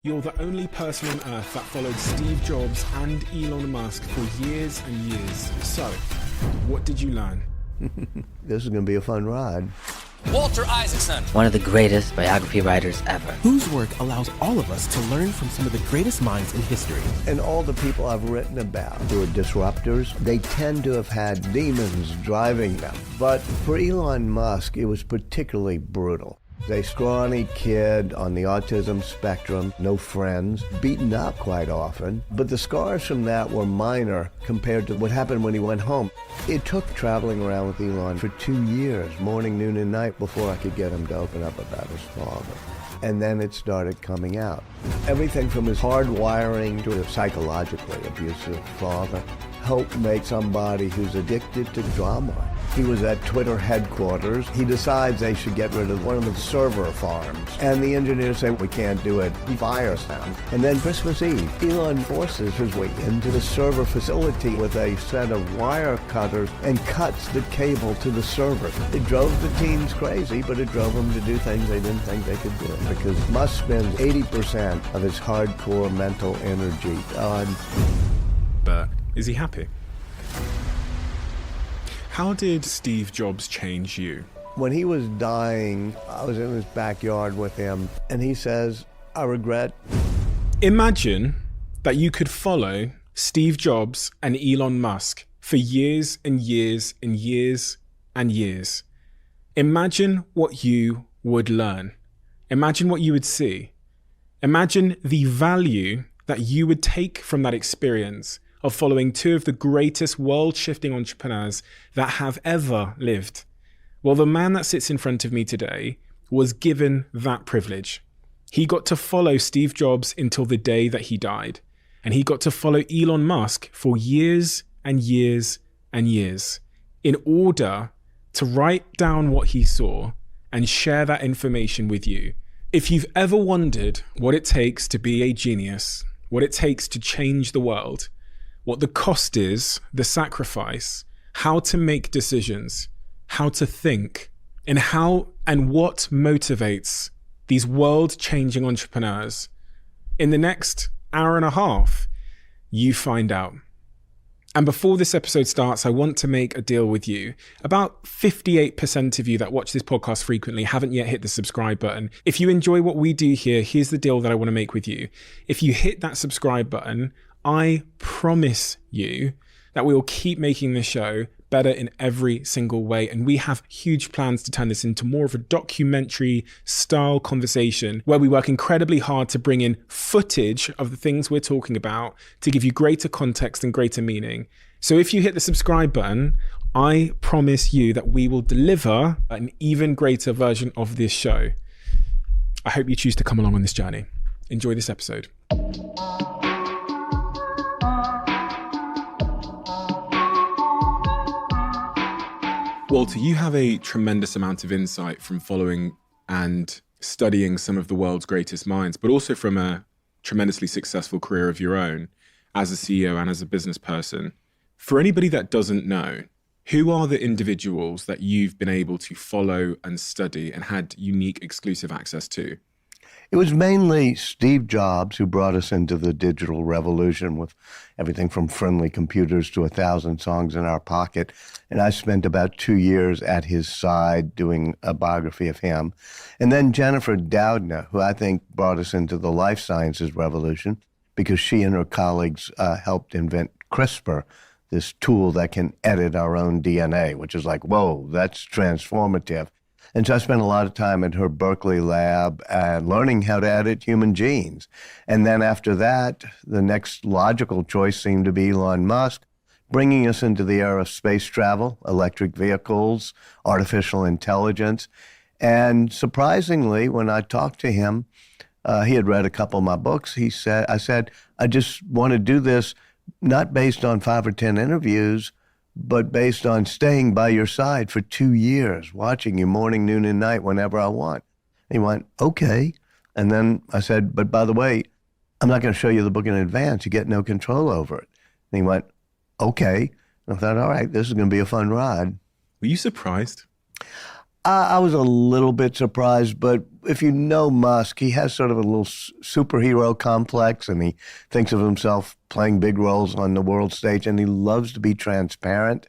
You're the only person on Earth that followed Steve Jobs and Elon Musk for years and years. So, what did you learn? This is going to be a fun ride. Walter Isaacson, one of the greatest biography writers ever, whose work allows all of us to learn from some of the greatest minds in history. And all the people I've written about who are disruptors, they tend to have had demons driving them. But for Elon Musk, it was particularly brutal. A scrawny kid on the autism spectrum, no friends, beaten up quite often. But the scars from that were minor compared to what happened when he went home. It took traveling around with Elon for 2 years, morning, noon, and night, before I could get him to open up about his father. And then it started coming out. Everything from his hard wiring to a psychologically abusive father helped make somebody who's addicted to drama. He was at Twitter headquarters. He decides they should get rid of one of the server farms. And the engineers say, we can't do it. He fires them. And then Christmas Eve, Elon forces his way into the server facility with a set of wire cutters and cuts the cable to the server. It drove the teams crazy, but it drove them to do things they didn't think they could do. Because Musk spends 80% of his hardcore mental energy on... But is he happy? How did Steve Jobs change you? When he was dying, I was in his backyard with him, and he says, I regret. Imagine that you could follow Steve Jobs and Elon Musk for years and years and years and years. Imagine what you would learn. Imagine what you would see. Imagine the value that you would take from that experience of following two of the greatest world-shifting entrepreneurs that have ever lived. Well, the man that sits in front of me today was given that privilege. He got to follow Steve Jobs until the day that he died. And he got to follow Elon Musk for years and years and years in order to write down what he saw and share that information with you. If you've ever wondered what it takes to be a genius, what it takes to change the world, what the cost is, the sacrifice, how to make decisions, how to think, and how and what motivates these world-changing entrepreneurs, in the next hour and a half, you find out. And before this episode starts, I want to make a deal with you. About 58% of you that watch this podcast frequently haven't yet hit the subscribe button. If you enjoy what we do here, here's the deal that I want to make with you. If you hit that subscribe button, I promise you that we will keep making this show better in every single way. And we have huge plans to turn this into more of a documentary style conversation where we work incredibly hard to bring in footage of the things we're talking about to give you greater context and greater meaning. So if you hit the subscribe button, I promise you that we will deliver an even greater version of this show. I hope you choose to come along on this journey. Enjoy this episode. Walter, you have a tremendous amount of insight from following and studying some of the world's greatest minds, but also from a tremendously successful career of your own as a CEO and as a business person. For anybody that doesn't know, who are the individuals that you've been able to follow and study and had unique exclusive access to? It was mainly Steve Jobs who brought us into the digital revolution with everything from friendly computers to 1,000 songs in our pocket. And I spent about 2 years at his side doing a biography of him. And then Jennifer Doudna, who I think brought us into the life sciences revolution because she and her colleagues helped invent CRISPR, this tool that can edit our own DNA, which is like, whoa, that's transformative. And so I spent a lot of time at her Berkeley lab and learning how to edit human genes. And then after that, the next logical choice seemed to be Elon Musk, bringing us into the era of space travel, electric vehicles, artificial intelligence. And surprisingly, when I talked to him, he had read a couple of my books. I said, I just want to do this not based on 5 or 10 interviews, but based on staying by your side for 2 years, watching you morning, noon, and night whenever I want. And he went, okay. And then I said, but by the way, I'm not going to show you the book in advance. You get no control over it. And he went, okay. And I thought, all right, this is going to be a fun ride. Were you surprised? I was a little bit surprised, but if you know Musk, he has sort of a little superhero complex, and he thinks of himself playing big roles on the world stage, and he loves to be transparent.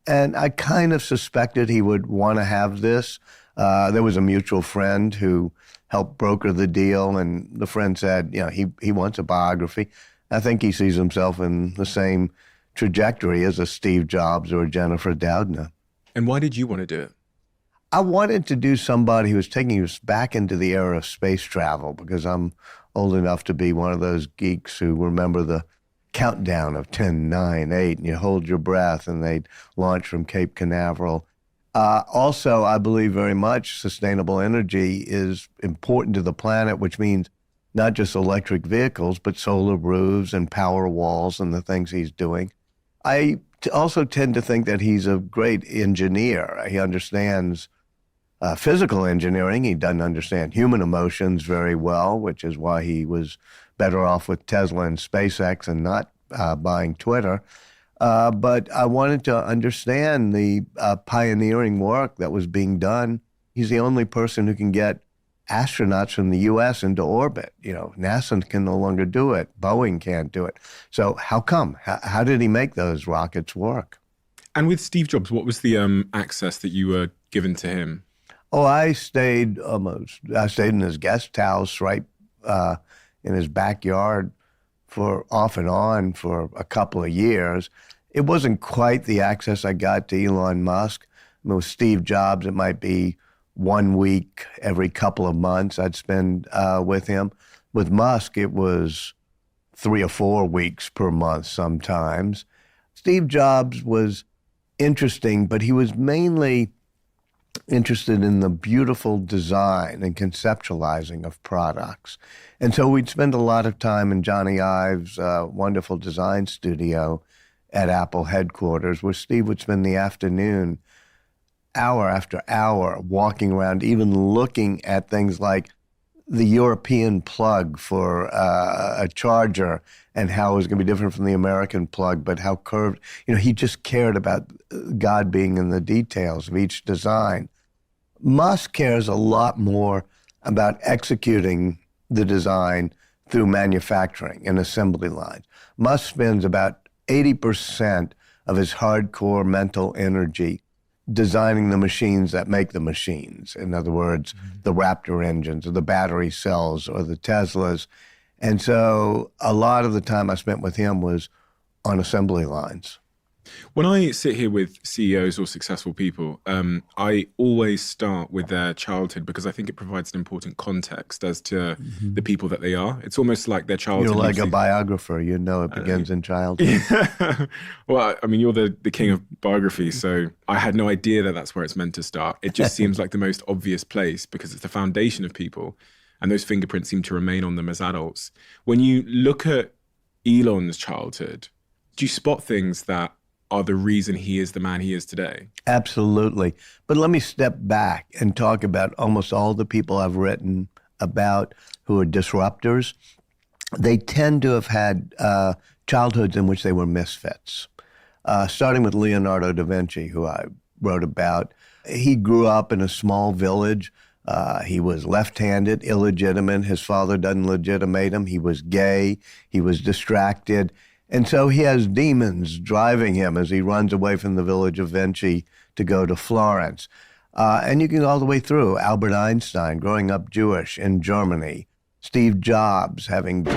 And I kind of suspected he would want to have this. There was a mutual friend who helped broker the deal, and the friend said, he wants a biography. I think he sees himself in the same trajectory as a Steve Jobs or a Jennifer Doudna. And why did you want to do it? I wanted to do somebody who was taking us back into the era of space travel, because I'm old enough to be one of those geeks who remember the countdown of 10, 9, 8, and you hold your breath, and they'd launch from Cape Canaveral. Also, I believe very much sustainable energy is important to the planet, which means not just electric vehicles, but solar roofs and power walls and the things he's doing. I also tend to think that he's a great engineer. He understands physical engineering. He doesn't understand human emotions very well, which is why he was better off with Tesla and SpaceX and not buying Twitter. But I wanted to understand the pioneering work that was being done. He's the only person who can get astronauts from the U.S. into orbit. NASA can no longer do it. Boeing can't do it. So how come? How did he make those rockets work? And with Steve Jobs, what was the access that you were given to him? Oh, I stayed in his guest house right in his backyard for off and on for a couple of years. It wasn't quite the access I got to Elon Musk. With Steve Jobs, it might be 1 week every couple of months I'd spend with him. With Musk, it was 3 or 4 weeks per month sometimes. Steve Jobs was interesting, but he was mainly interested in the beautiful design and conceptualizing of products. And so we'd spend a lot of time in Johnny Ive's wonderful design studio at Apple headquarters, where Steve would spend the afternoon, hour after hour, walking around, even looking at things like the European plug for a charger and how it was going to be different from the American plug, but how curved. He just cared about God being in the details of each design. Musk cares a lot more about executing the design through manufacturing and assembly lines. Musk spends about 80% of his hardcore mental energy designing the machines that make the machines. In other words, the Raptor engines or the battery cells or the Teslas. And so a lot of the time I spent with him was on assembly lines. When I sit here with CEOs or successful people, I always start with their childhood, because I think it provides an important context as to the people that they are. It's almost like their childhood. You're like a biographer. It begins in childhood. Yeah. Well, I mean, you're the king of biography, so I had no idea that that's where it's meant to start. It just seems like the most obvious place, because it's the foundation of people, and those fingerprints seem to remain on them as adults. When you look at Elon's childhood, do you spot things that are the reason he is the man he is today? Absolutely. But let me step back and talk about almost all the people I've written about who are disruptors. They tend to have had childhoods in which they were misfits. Starting with Leonardo da Vinci, who I wrote about. He grew up in a small village. He was left-handed, illegitimate. His father doesn't legitimate him. He was gay. He was distracted. And so he has demons driving him as he runs away from the village of Vinci to go to Florence. And you can go all the way through Albert Einstein growing up Jewish in Germany, Steve Jobs having...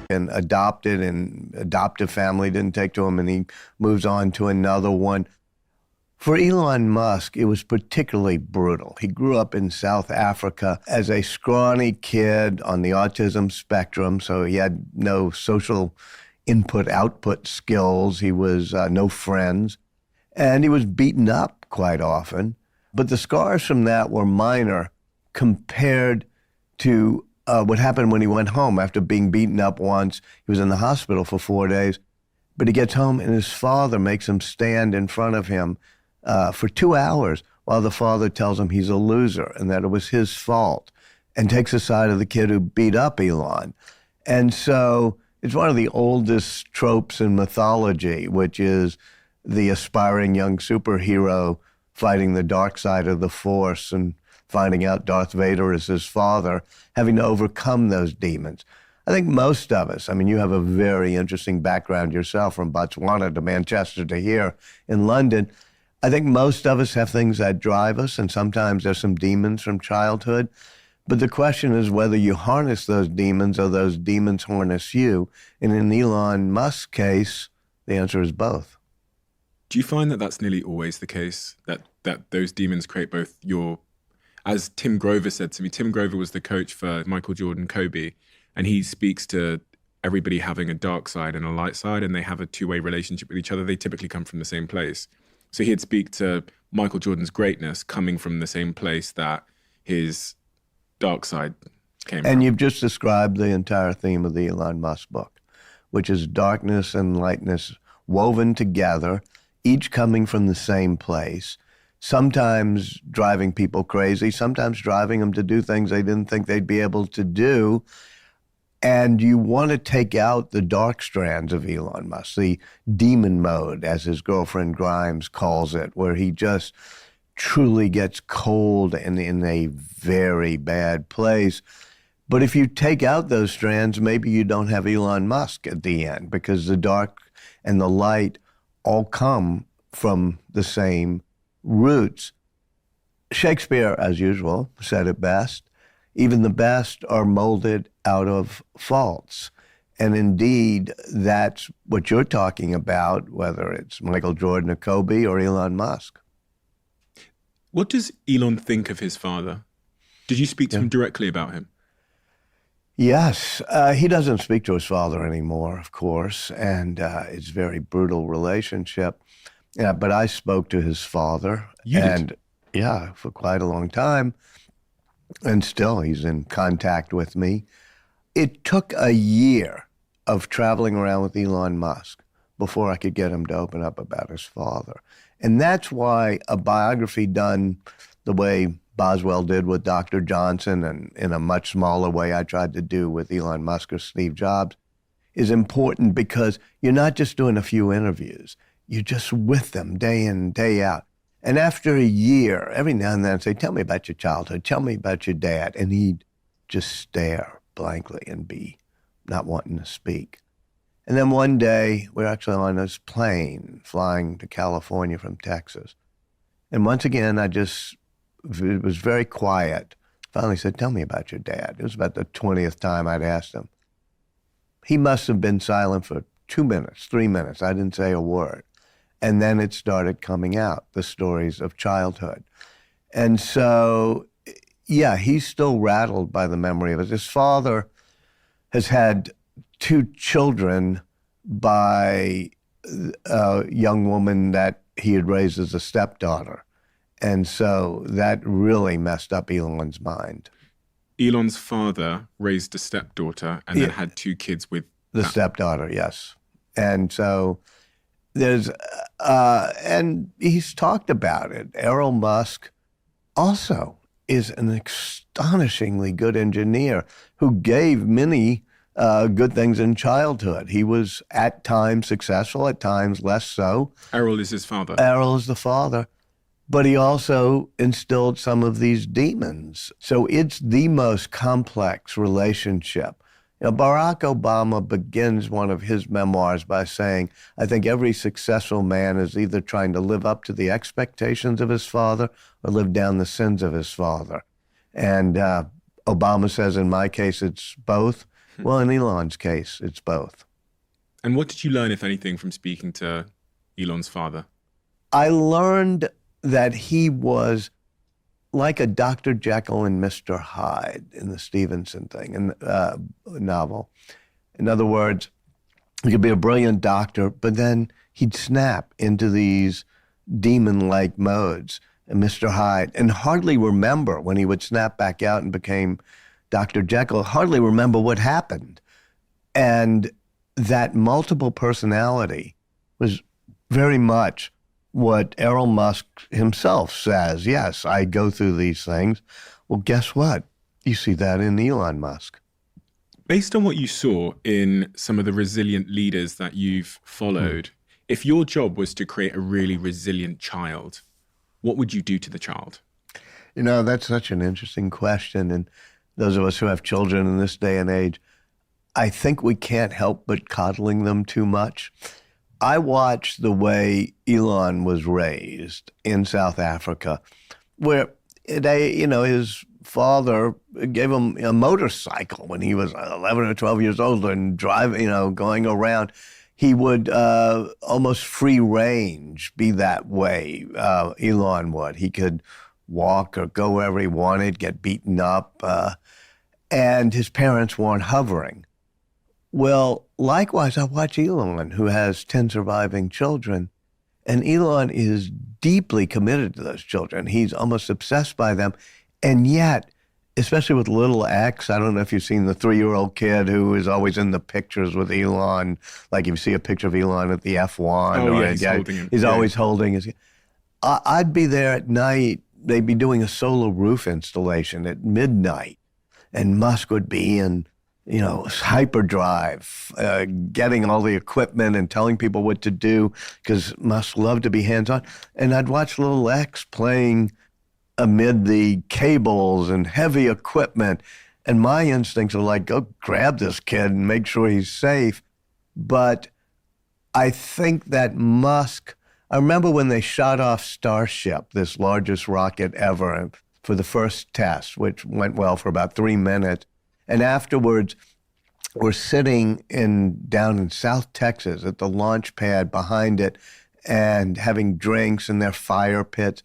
and adopted, and adoptive family didn't take to him, and he moves on to another one. For Elon Musk, it was particularly brutal. He grew up in South Africa as a scrawny kid on the autism spectrum, so he had no social input-output skills. He was no friends, and he was beaten up quite often. But the scars from that were minor compared to what happened when he went home after being beaten up once. He was in the hospital for 4 days, but he gets home and his father makes him stand in front of him for 2 hours while the father tells him he's a loser and that it was his fault, and takes the side of the kid who beat up Elon. And so it's one of the oldest tropes in mythology, which is the aspiring young superhero fighting the dark side of the Force and finding out Darth Vader is his father, having to overcome those demons. I think most of us, I mean, you have a very interesting background yourself, from Botswana to Manchester to here in London. I think most of us have things that drive us, and sometimes there's some demons from childhood. But the question is whether you harness those demons or those demons harness you. And in Elon Musk's case, the answer is both. Do you find that that's nearly always the case, that those demons create both your, as Tim Grover said to me, Tim Grover was the coach for Michael Jordan, Kobe, and he speaks to everybody having a dark side and a light side, and they have a two-way relationship with each other. They typically come from the same place. So he'd speak to Michael Jordan's greatness coming from the same place that his dark side came from. And you've just described the entire theme of the Elon Musk book, which is darkness and lightness woven together, each coming from the same place, sometimes driving people crazy, sometimes driving them to do things they didn't think they'd be able to do. And you want to take out the dark strands of Elon Musk, the demon mode, as his girlfriend Grimes calls it, where he just truly gets cold and in a very bad place. But if you take out those strands, maybe you don't have Elon Musk at the end, because the dark and the light all come from the same roots. Shakespeare, as usual, said it best. Even the best are molded out of faults. And indeed, that's what you're talking about, whether it's Michael Jordan or Kobe or Elon Musk. What does Elon think of his father? Did you speak to him directly about him? Yes. He doesn't speak to his father anymore, of course, and it's a very brutal relationship. Yeah, but I spoke to his father. You did? Yeah, for quite a long time. And still, he's in contact with me. It took a year of traveling around with Elon Musk before I could get him to open up about his father. And that's why a biography done the way Boswell did with Dr. Johnson, and in a much smaller way I tried to do with Elon Musk or Steve Jobs, is important, because you're not just doing a few interviews. You're just with them day in, day out. And after a year, every now and then I'd say, tell me about your childhood, tell me about your dad. And he'd just stare blankly and be not wanting to speak. And then one day, we're actually on this plane flying to California from Texas. And once again, it was very quiet. Finally said, tell me about your dad. It was about the 20th time I'd asked him. He must have been silent for 2 minutes, 3 minutes. I didn't say a word. And then it started coming out, the stories of childhood. And so, yeah, he's still rattled by the memory of it. His father has had 2 children by a young woman that he had raised as a stepdaughter. And so that really messed up Elon's mind. Elon's father raised a stepdaughter and then had 2 kids with the stepdaughter, yes. And so there's, and he's talked about it. Elon Musk also is an astonishingly good engineer who gave many good things in childhood. He was at times successful, at times less so. Errol is his father. Errol is the father. But he also instilled some of these demons. So it's the most complex relationship. You know, Barack Obama begins one of his memoirs by saying, I think every successful man is either trying to live up to the expectations of his father or live down the sins of his father. And Obama says, in my case, it's both. Well, in Elon's case, it's both. And what did you learn, if anything, from speaking to Elon's father? I learned that he was like a Dr. Jekyll and Mr. Hyde in the Stevenson thing, in the novel. In other words, he could be a brilliant doctor, but then he'd snap into these demon-like modes, and Mr. Hyde, and hardly remember when he would snap back out and became Dr. Jekyll, hardly remember what happened. And that multiple personality was very much what Elon Musk himself says. Yes, I go through these things. Well, guess what? You see that in Elon Musk. Based on what you saw in some of the resilient leaders that you've followed, if your job was to create a really resilient child, what would you do to the child? You know, that's such an interesting question. And those of us who have children in this day and age, I think we can't help but coddling them too much. I watched the way Elon was raised in South Africa, where his father gave him a motorcycle when he was 11 or 12 years old and driving, going around. He would almost free range be that way, Elon would. He could walk or go wherever he wanted, get beaten up, and his parents weren't hovering. Well, likewise, I watch Elon, who has 10 surviving children, and Elon is deeply committed to those children. He's almost obsessed by them. And yet, especially with little X, I don't know if you've seen the 3-year-old kid who is always in the pictures with Elon, like if you see a picture of Elon at the F1. Oh, yeah, he's holding him. He's always holding his. I'd be there at night. They'd be doing a solar roof installation at midnight, and Musk would be in hyperdrive, getting all the equipment and telling people what to do, because Musk loved to be hands-on. And I'd watch little X playing amid the cables and heavy equipment. And my instincts are like, go grab this kid and make sure he's safe. But I think that Musk, I remember when they shot off Starship, this largest rocket ever, for the first test, which went well for about 3 minutes. And afterwards, we're sitting down in South Texas at the launch pad behind it and having drinks in their fire pits.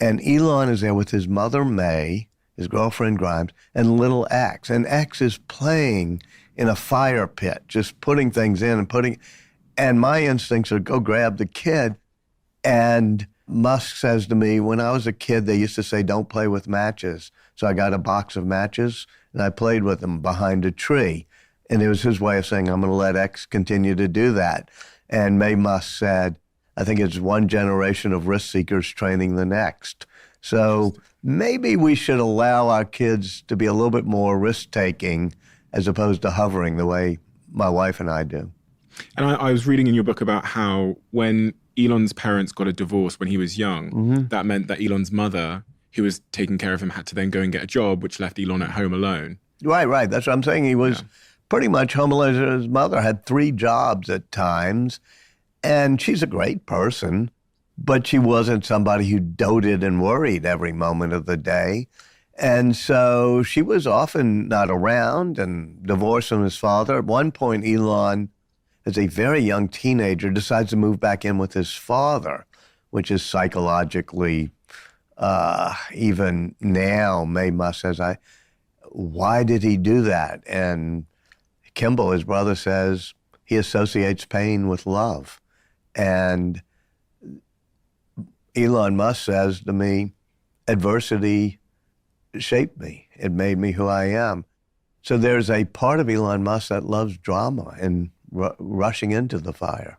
And Elon is there with his mother, May, his girlfriend, Grimes, and little X. And X is playing in a fire pit, just putting things in and my instincts are go grab the kid. And Musk says to me, when I was a kid, they used to say, don't play with matches. So I got a box of matches and I played with them behind a tree. And it was his way of saying, I'm going to let X continue to do that. And May Musk said, I think it's one generation of risk seekers training the next. So maybe we should allow our kids to be a little bit more risk-taking as opposed to hovering the way my wife and I do. And I was reading in your book about how when Elon's parents got a divorce when he was young, that meant that Elon's mother, who was taking care of him, had to then go and get a job, which left Elon at home alone. Right. That's what I'm saying. He was pretty much home alone. His mother had 3 jobs at times, and she's a great person, but she wasn't somebody who doted and worried every moment of the day. And so she was often not around and divorced from his father. At one point, Elon, as a very young teenager, decides to move back in with his father, which is psychologically, even now, May Musk says, why did he do that? And Kimball, his brother, says he associates pain with love. And Elon Musk says to me, adversity shaped me. It made me who I am. So there's a part of Elon Musk that loves drama and rushing into the fire.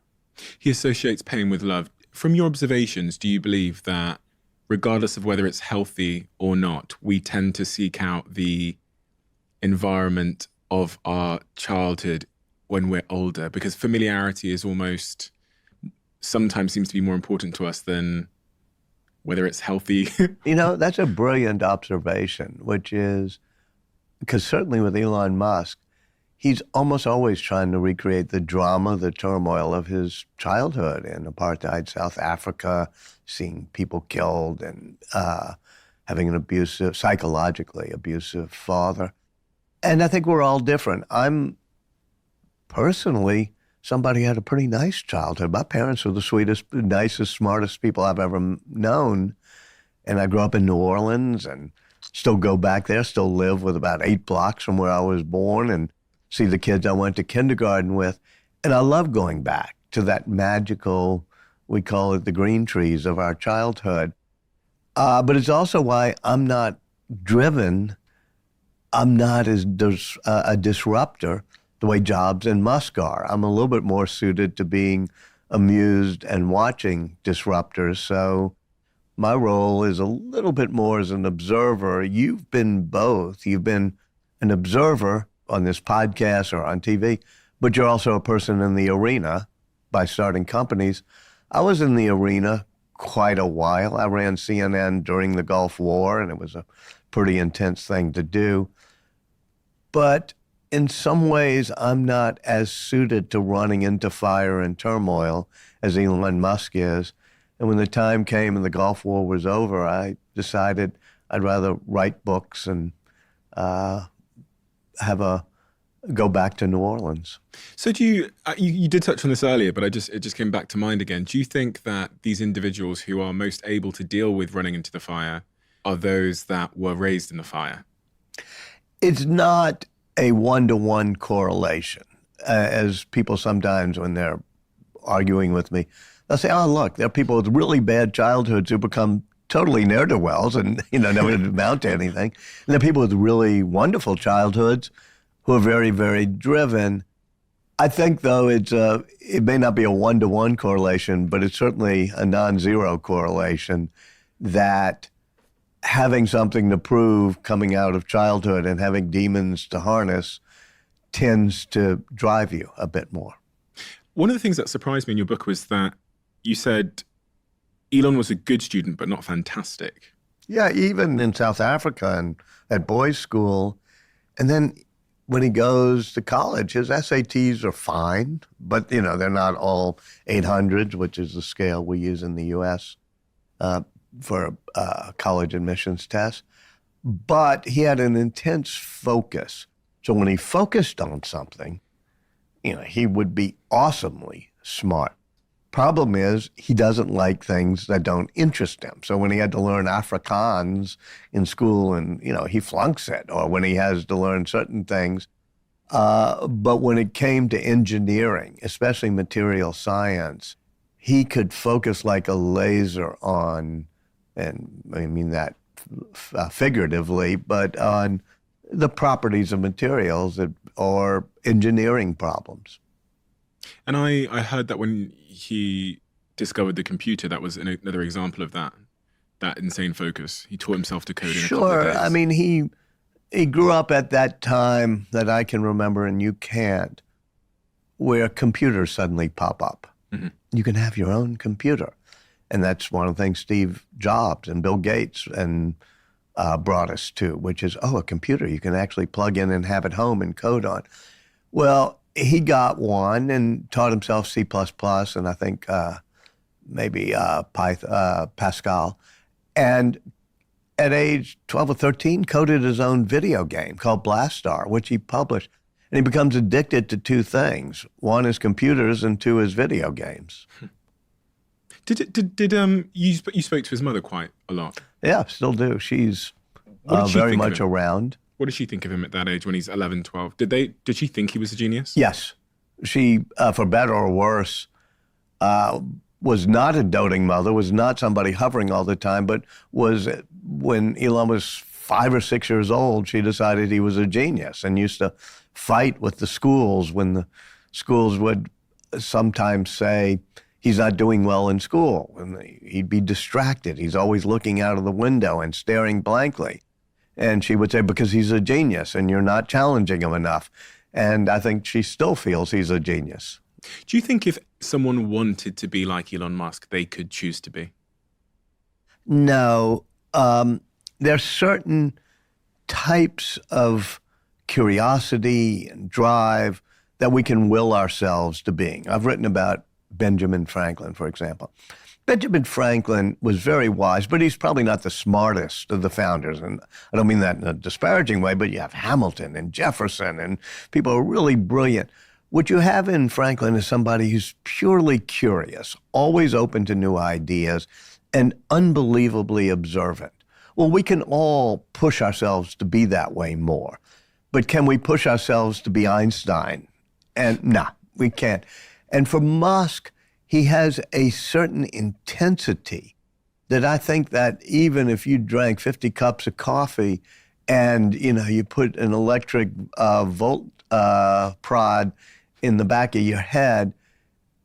He associates pain with love. From your observations, do you believe that regardless of whether it's healthy or not, we tend to seek out the environment of our childhood when we're older? Because familiarity is almost, sometimes seems to be more important to us than whether it's healthy. That's a brilliant observation, which is, because certainly with Elon Musk, he's almost always trying to recreate the drama, the turmoil of his childhood in apartheid South Africa, seeing people killed and having an psychologically abusive father. And I think we're all different. I'm personally somebody who had a pretty nice childhood. My parents were the sweetest, nicest, smartest people I've ever known. And I grew up in New Orleans and still go back there, still live with about 8 blocks from where I was born and see the kids I went to kindergarten with. And I love going back to that magical, we call it the green trees of our childhood. But it's also why I'm not driven. I'm not as a disruptor the way Jobs and Musk are. I'm a little bit more suited to being amused and watching disruptors. So my role is a little bit more as an observer. You've been both. You've been an observer on this podcast or on TV, but you're also a person in the arena by starting companies. I was in the arena quite a while. I ran CNN during the Gulf War, and it was a pretty intense thing to do. But in some ways, I'm not as suited to running into fire and turmoil as Elon Musk is. And when the time came and the Gulf War was over, I decided I'd rather write books and go back to New Orleans. So do you did touch on this earlier, but it just came back to mind again. Do you think that these individuals who are most able to deal with running into the fire are those that were raised in the fire? It's not a one-to-one correlation, as people sometimes, when they're arguing with me, they'll say, oh, look, there are people with really bad childhoods who become totally ne'er-do-wells and, never amount to anything. And there are people with really wonderful childhoods who are very, very driven. I think, though, it may not be a one-to-one correlation, but it's certainly a non-zero correlation that having something to prove coming out of childhood and having demons to harness tends to drive you a bit more. One of the things that surprised me in your book was that you said Elon was a good student, but not fantastic. Yeah, even in South Africa and at boys' school. And then when he goes to college, his SATs are fine, but, they're not all 800s, which is the scale we use in the U.S. For college admissions tests. But he had an intense focus. So when he focused on something, he would be awesomely smart. Problem is, he doesn't like things that don't interest him. So when he had to learn Afrikaans in school and, he flunks it, or when he has to learn certain things. But when it came to engineering, especially material science, he could focus like a laser on, and I mean that figuratively, but on the properties of materials or engineering problems. And I heard that when he discovered the computer, that was another example of that insane focus. He taught himself to code in a couple of days. Sure. I mean, he grew up at that time that I can remember, and you can't, where computers suddenly pop up. Mm-hmm. You can have your own computer. And that's one of the things Steve Jobs and Bill Gates and brought us to, which is, a computer you can actually plug in and have at home and code on. Well, he got one and taught himself C++ and I think maybe Pascal. And at age 12 or 13, coded his own video game called Blastar, which he published. And he becomes addicted to 2 things. 1 is computers and 2 is video games. Did you spoke to his mother quite a lot? Yeah, still do. She's very much around. What did she think of him at that age when he's 11, 12? Did she think he was a genius? Yes. She, for better or worse, was not a doting mother, was not somebody hovering all the time, but was, when Elon was 5 or 6 years old, she decided he was a genius and used to fight with the schools when the schools would sometimes say, he's not doing well in school, and he'd be distracted. He's always looking out of the window and staring blankly. And she would say, because he's a genius and you're not challenging him enough. And I think she still feels he's a genius. Do you think if someone wanted to be like Elon Musk, they could choose to be? No. There's certain types of curiosity and drive that we can will ourselves to being. I've written about Benjamin Franklin, for example. Benjamin Franklin was very wise, but he's probably not the smartest of the founders. And I don't mean that in a disparaging way, but you have Hamilton and Jefferson and people who are really brilliant. What you have in Franklin is somebody who's purely curious, always open to new ideas, and unbelievably observant. Well, we can all push ourselves to be that way more. But can we push ourselves to be Einstein? And no, we can't. And for Musk, he has a certain intensity that I think that even if you drank 50 cups of coffee and, you put an electric volt prod in the back of your head,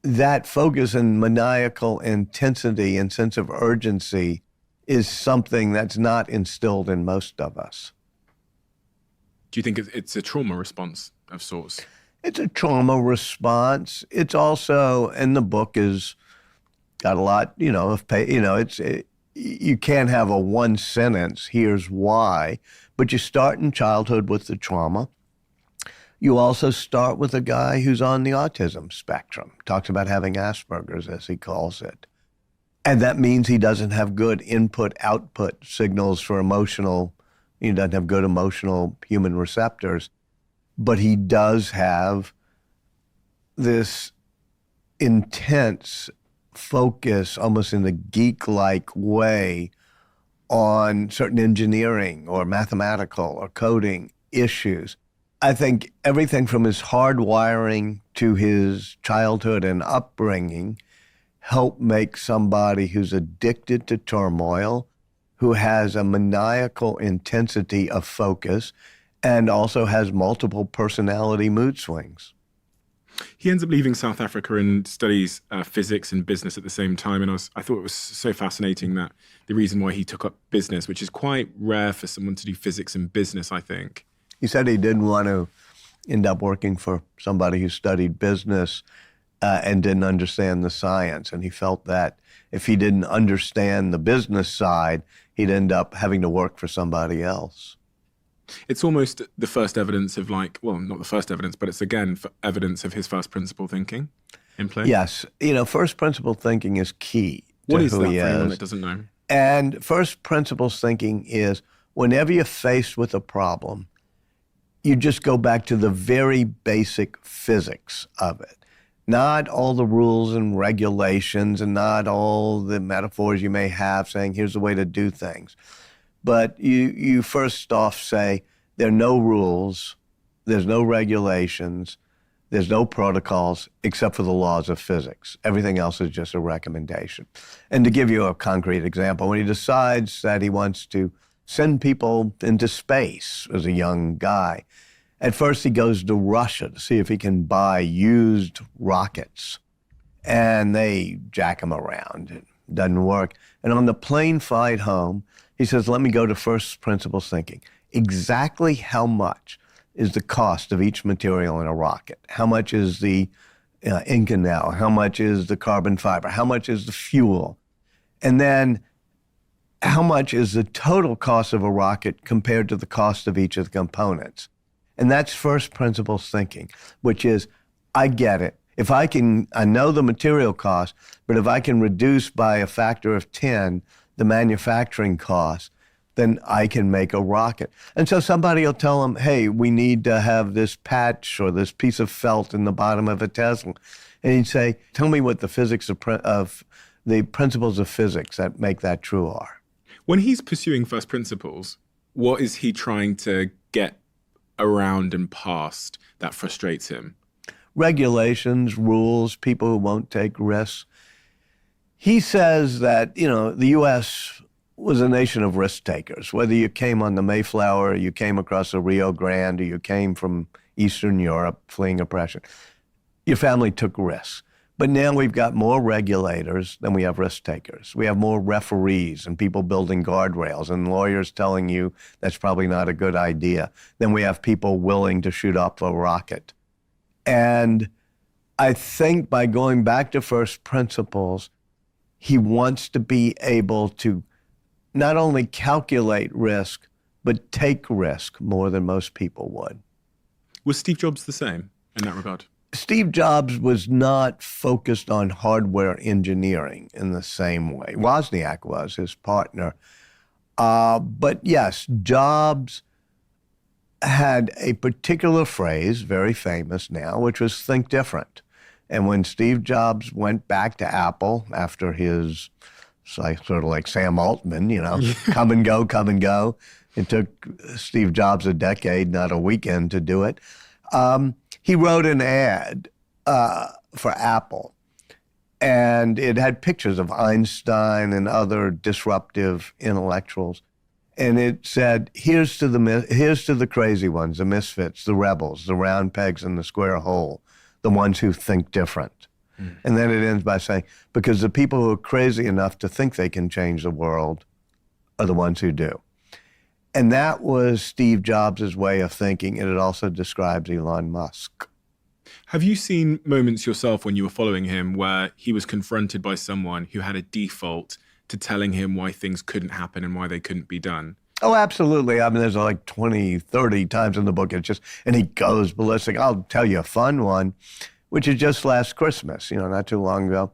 that focus and maniacal intensity and sense of urgency is something that's not instilled in most of us. Do you think it's a trauma response of sorts? It's a trauma response. It's also, and the book is got a lot, you can't have a one sentence, here's why, but you start in childhood with the trauma. You also start with a guy who's on the autism spectrum, talks about having Asperger's, as he calls it. And that means he doesn't have good input-output signals for he doesn't have good emotional human receptors. But he does have this intense focus, almost in a geek-like way, on certain engineering or mathematical or coding issues. I think everything from his hardwiring to his childhood and upbringing help make somebody who's addicted to turmoil, who has a maniacal intensity of focus, and also has multiple personality mood swings. He ends up leaving South Africa and studies physics and business at the same time. And I thought it was so fascinating that the reason why he took up business, which is quite rare for someone to do physics and business, I think. He said he didn't want to end up working for somebody who studied business and didn't understand the science. And he felt that if he didn't understand the business side, he'd end up having to work for somebody else. It's almost the first evidence of not the first evidence, but it's again evidence of his first principle thinking in play. Yes. First principle thinking is key. What is that for anyone that doesn't know? And first principles thinking is whenever you're faced with a problem, you just go back to the very basic physics of it. Not all the rules and regulations and not all the metaphors you may have saying here's the way to do things. But you first off say there are no rules, there's no regulations, there's no protocols except for the laws of physics. Everything else is just a recommendation. And to give you a concrete example, when he decides that he wants to send people into space as a young guy, at first he goes to Russia to see if he can buy used rockets. And they jack him around. It doesn't work. And on the plane flight home, he says, let me go to first principles thinking. Exactly how much is the cost of each material in a rocket? How much is the Inconel? How much is the carbon fiber? How much is the fuel? And then how much is the total cost of a rocket compared to the cost of each of the components? And that's first principles thinking, which is, I get it. I know the material cost, but if I can reduce by a factor of 10 the manufacturing cost, then I can make a rocket. And so somebody will tell him, hey, we need to have this patch or this piece of felt in the bottom of a Tesla. And he'd say, tell me what the physics of the principles of physics that make that true are. When he's pursuing first principles, what is he trying to get around and past that frustrates him? Regulations, rules, people who won't take risks. He says that, the U.S. was a nation of risk takers. Whether you came on the Mayflower, or you came across the Rio Grande, or you came from Eastern Europe fleeing oppression, your family took risks. But now we've got more regulators than we have risk takers. We have more referees and people building guardrails and lawyers telling you that's probably not a good idea. Then we have people willing to shoot up a rocket. And I think by going back to first principles, he wants to be able to not only calculate risk, but take risk more than most people would. Was Steve Jobs the same in that regard? Steve Jobs was not focused on hardware engineering in the same way. Wozniak was his partner. But yes, Jobs had a particular phrase, very famous now, which was think different. And when Steve Jobs went back to Apple after his, sort of like Sam Altman, come and go, come and go. It took Steve Jobs a decade, not a weekend, to do it. He wrote an ad for Apple, and it had pictures of Einstein and other disruptive intellectuals. And it said, here's to the crazy ones, the misfits, the rebels, the round pegs in the square hole, the ones who think different. And then it ends by saying, because the people who are crazy enough to think they can change the world are the ones who do. And that was Steve Jobs' way of thinking, and it also describes Elon Musk. Have you seen moments yourself when you were following him where he was confronted by someone who had a default to telling him why things couldn't happen and why they couldn't be done? Oh, absolutely. I mean, there's like 20, 30 times in the book. And he goes ballistic. I'll tell you a fun one, which is just last Christmas, not too long ago.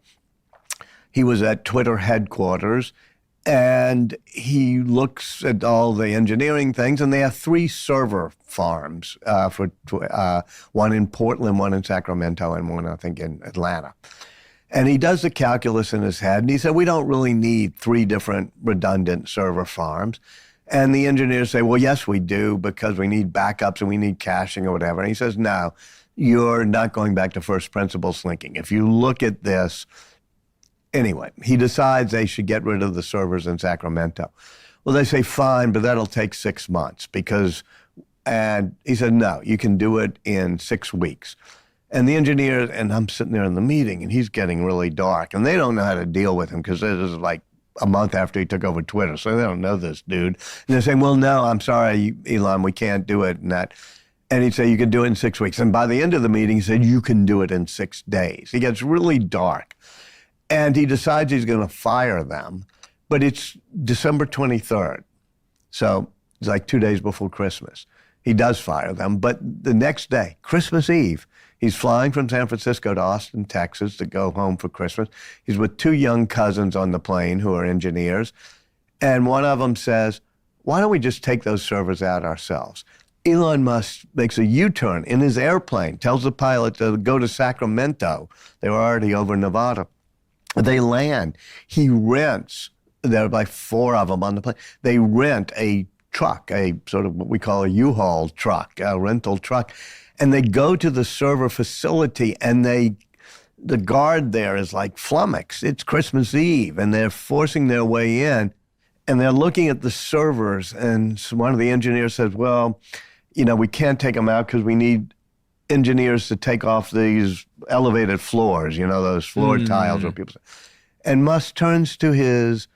He was at Twitter headquarters, and he looks at all the engineering things, and they have 3 server farms, one in Portland, one in Sacramento, and one, I think, in Atlanta. And he does the calculus in his head, and he said, we don't really need 3 different redundant server farms. And the engineers say, well, yes, we do, because we need backups and we need caching or whatever. And he says, no, you're not going back to first principles thinking. If you look at this, anyway, he decides they should get rid of the servers in Sacramento. Well, they say, fine, but that'll take 6 months and he said, no, you can do it in 6 weeks. And the engineers, and I'm sitting there in the meeting, and he's getting really dark, and they don't know how to deal with him because this is like a month after he took over Twitter, so they don't know this dude. And they're saying, well, no, I'm sorry, Elon, we can't do it. And he'd say, you can do it in 6 weeks. And by the end of the meeting, he said, you can do it in 6 days. He gets really dark. And he decides he's going to fire them. But it's December 23rd. So it's like 2 days before Christmas. He does fire them. But the next day, Christmas Eve, he's flying from San Francisco to Austin, Texas to go home for Christmas. He's with 2 young cousins on the plane who are engineers. And one of them says, why don't we just take those servers out ourselves? Elon Musk makes a U-turn in his airplane, tells the pilot to go to Sacramento. They were already over Nevada. They land. He rents, there are like 4 of them on the plane. They rent a truck, a sort of what we call a U-Haul truck, a rental truck. And they go to the server facility, and the guard there is like flummoxed. It's Christmas Eve, and they're forcing their way in, and they're looking at the servers. And one of the engineers says, well, we can't take them out because we need engineers to take off these elevated floors, those floor tiles where people say. And Musk turns to his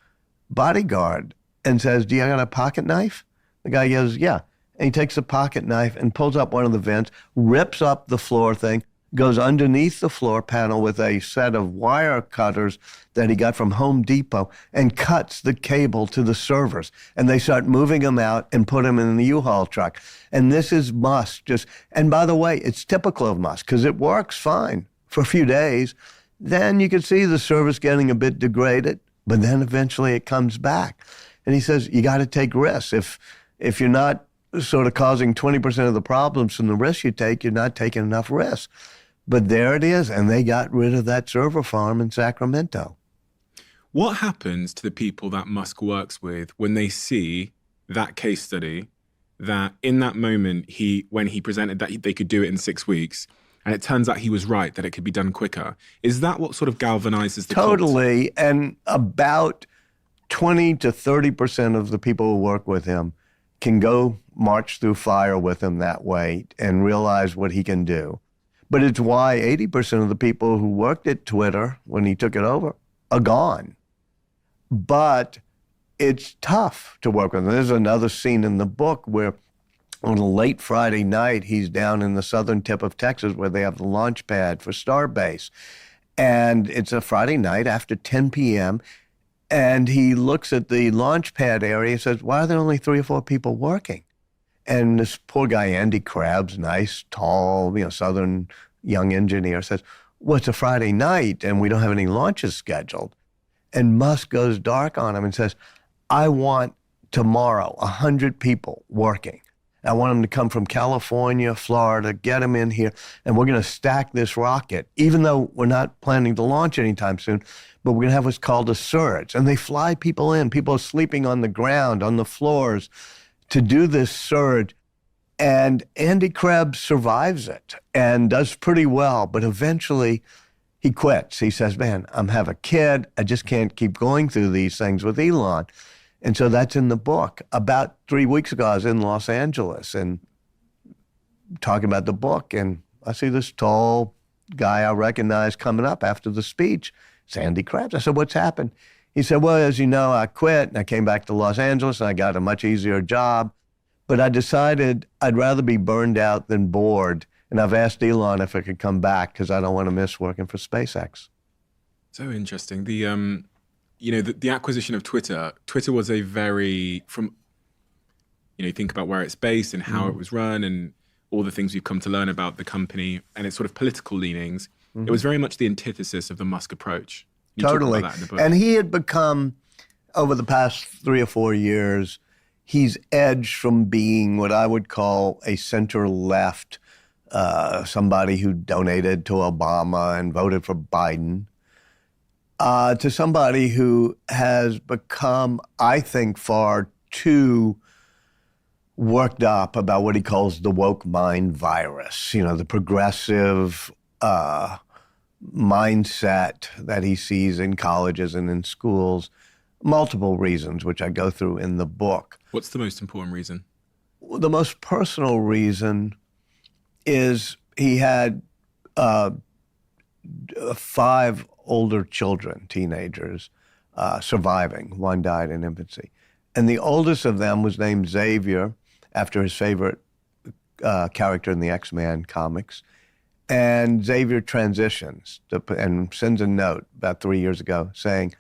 bodyguard and says, do you got a pocket knife? The guy goes, yeah. And he takes a pocket knife and pulls up one of the vents, rips up the floor thing, goes underneath the floor panel with a set of wire cutters that he got from Home Depot and cuts the cable to the servers. And they start moving them out and put them in the U-Haul truck. And this is Musk and by the way, it's typical of Musk because it works fine for a few days. Then you can see the service getting a bit degraded, but then eventually it comes back. And he says, you got to take risks. If you're not sort of causing 20% of the problems from the risks you take, you're not taking enough risks. But there it is, and they got rid of that server farm in Sacramento. What happens to the people that Musk works with when they see that case study, that in that moment, when he presented that they could do it in 6 weeks, and it turns out he was right, that it could be done quicker? Is that what sort of galvanizes the cult? Totally, and about 20 to 30% of the people who work with him can go march through fire with him that way and realize what he can do. But it's why 80% of the people who worked at Twitter when he took it over are gone. But it's tough to work with him. There's another scene in the book where on a late Friday night, he's down in the southern tip of Texas where they have the launch pad for Starbase. And it's a Friday night after 10 p.m., and he looks at the launch pad area and says, why are there only 3 or 4 people working? And this poor guy, Andy Krabs, nice, tall, southern, young engineer, says, well, it's a Friday night and we don't have any launches scheduled. And Musk goes dark on him and says, I want tomorrow 100 people working. I want them to come from California, Florida, get them in here, and we're going to stack this rocket, even though we're not planning to launch anytime soon, but we're going to have what's called a surge. And they fly people in. People are sleeping on the ground, on the floors, to do this surge. And Andy Krebs survives it and does pretty well, but eventually he quits. He says, man, I'm have a kid. I just can't keep going through these things with Elon. And so that's in the book. About 3 weeks ago, I was in Los Angeles and talking about the book, and I see this tall guy I recognize coming up after the speech. It's Andy Krebs. I said, what's happened? He said, well, as you know, I quit, and I came back to Los Angeles, and I got a much easier job. But I decided I'd rather be burned out than bored, and I've asked Elon if I could come back because I don't want to miss working for SpaceX. So interesting. The acquisition of Twitter was a very, think about where it's based and how it was run and all the things we've come to learn about the company and its sort of political leanings. It was very much the antithesis of the Musk approach. You talk Totally. about that in the book. And he had become, over the past 3 or 4 years, he's edged from being what I would call a center-left, somebody who donated to Obama and voted for Biden, to somebody who has become, I think, far too worked up about what he calls the woke mind virus, the progressive mindset that he sees in colleges and in schools. Multiple reasons, which I go through in the book. What's the most important reason? The most personal reason is he had 5 older children, teenagers, surviving. One died in infancy. And the oldest of them was named Xavier, after his favorite character in the X-Men comics. And Xavier transitions and sends a note about 3 years ago saying,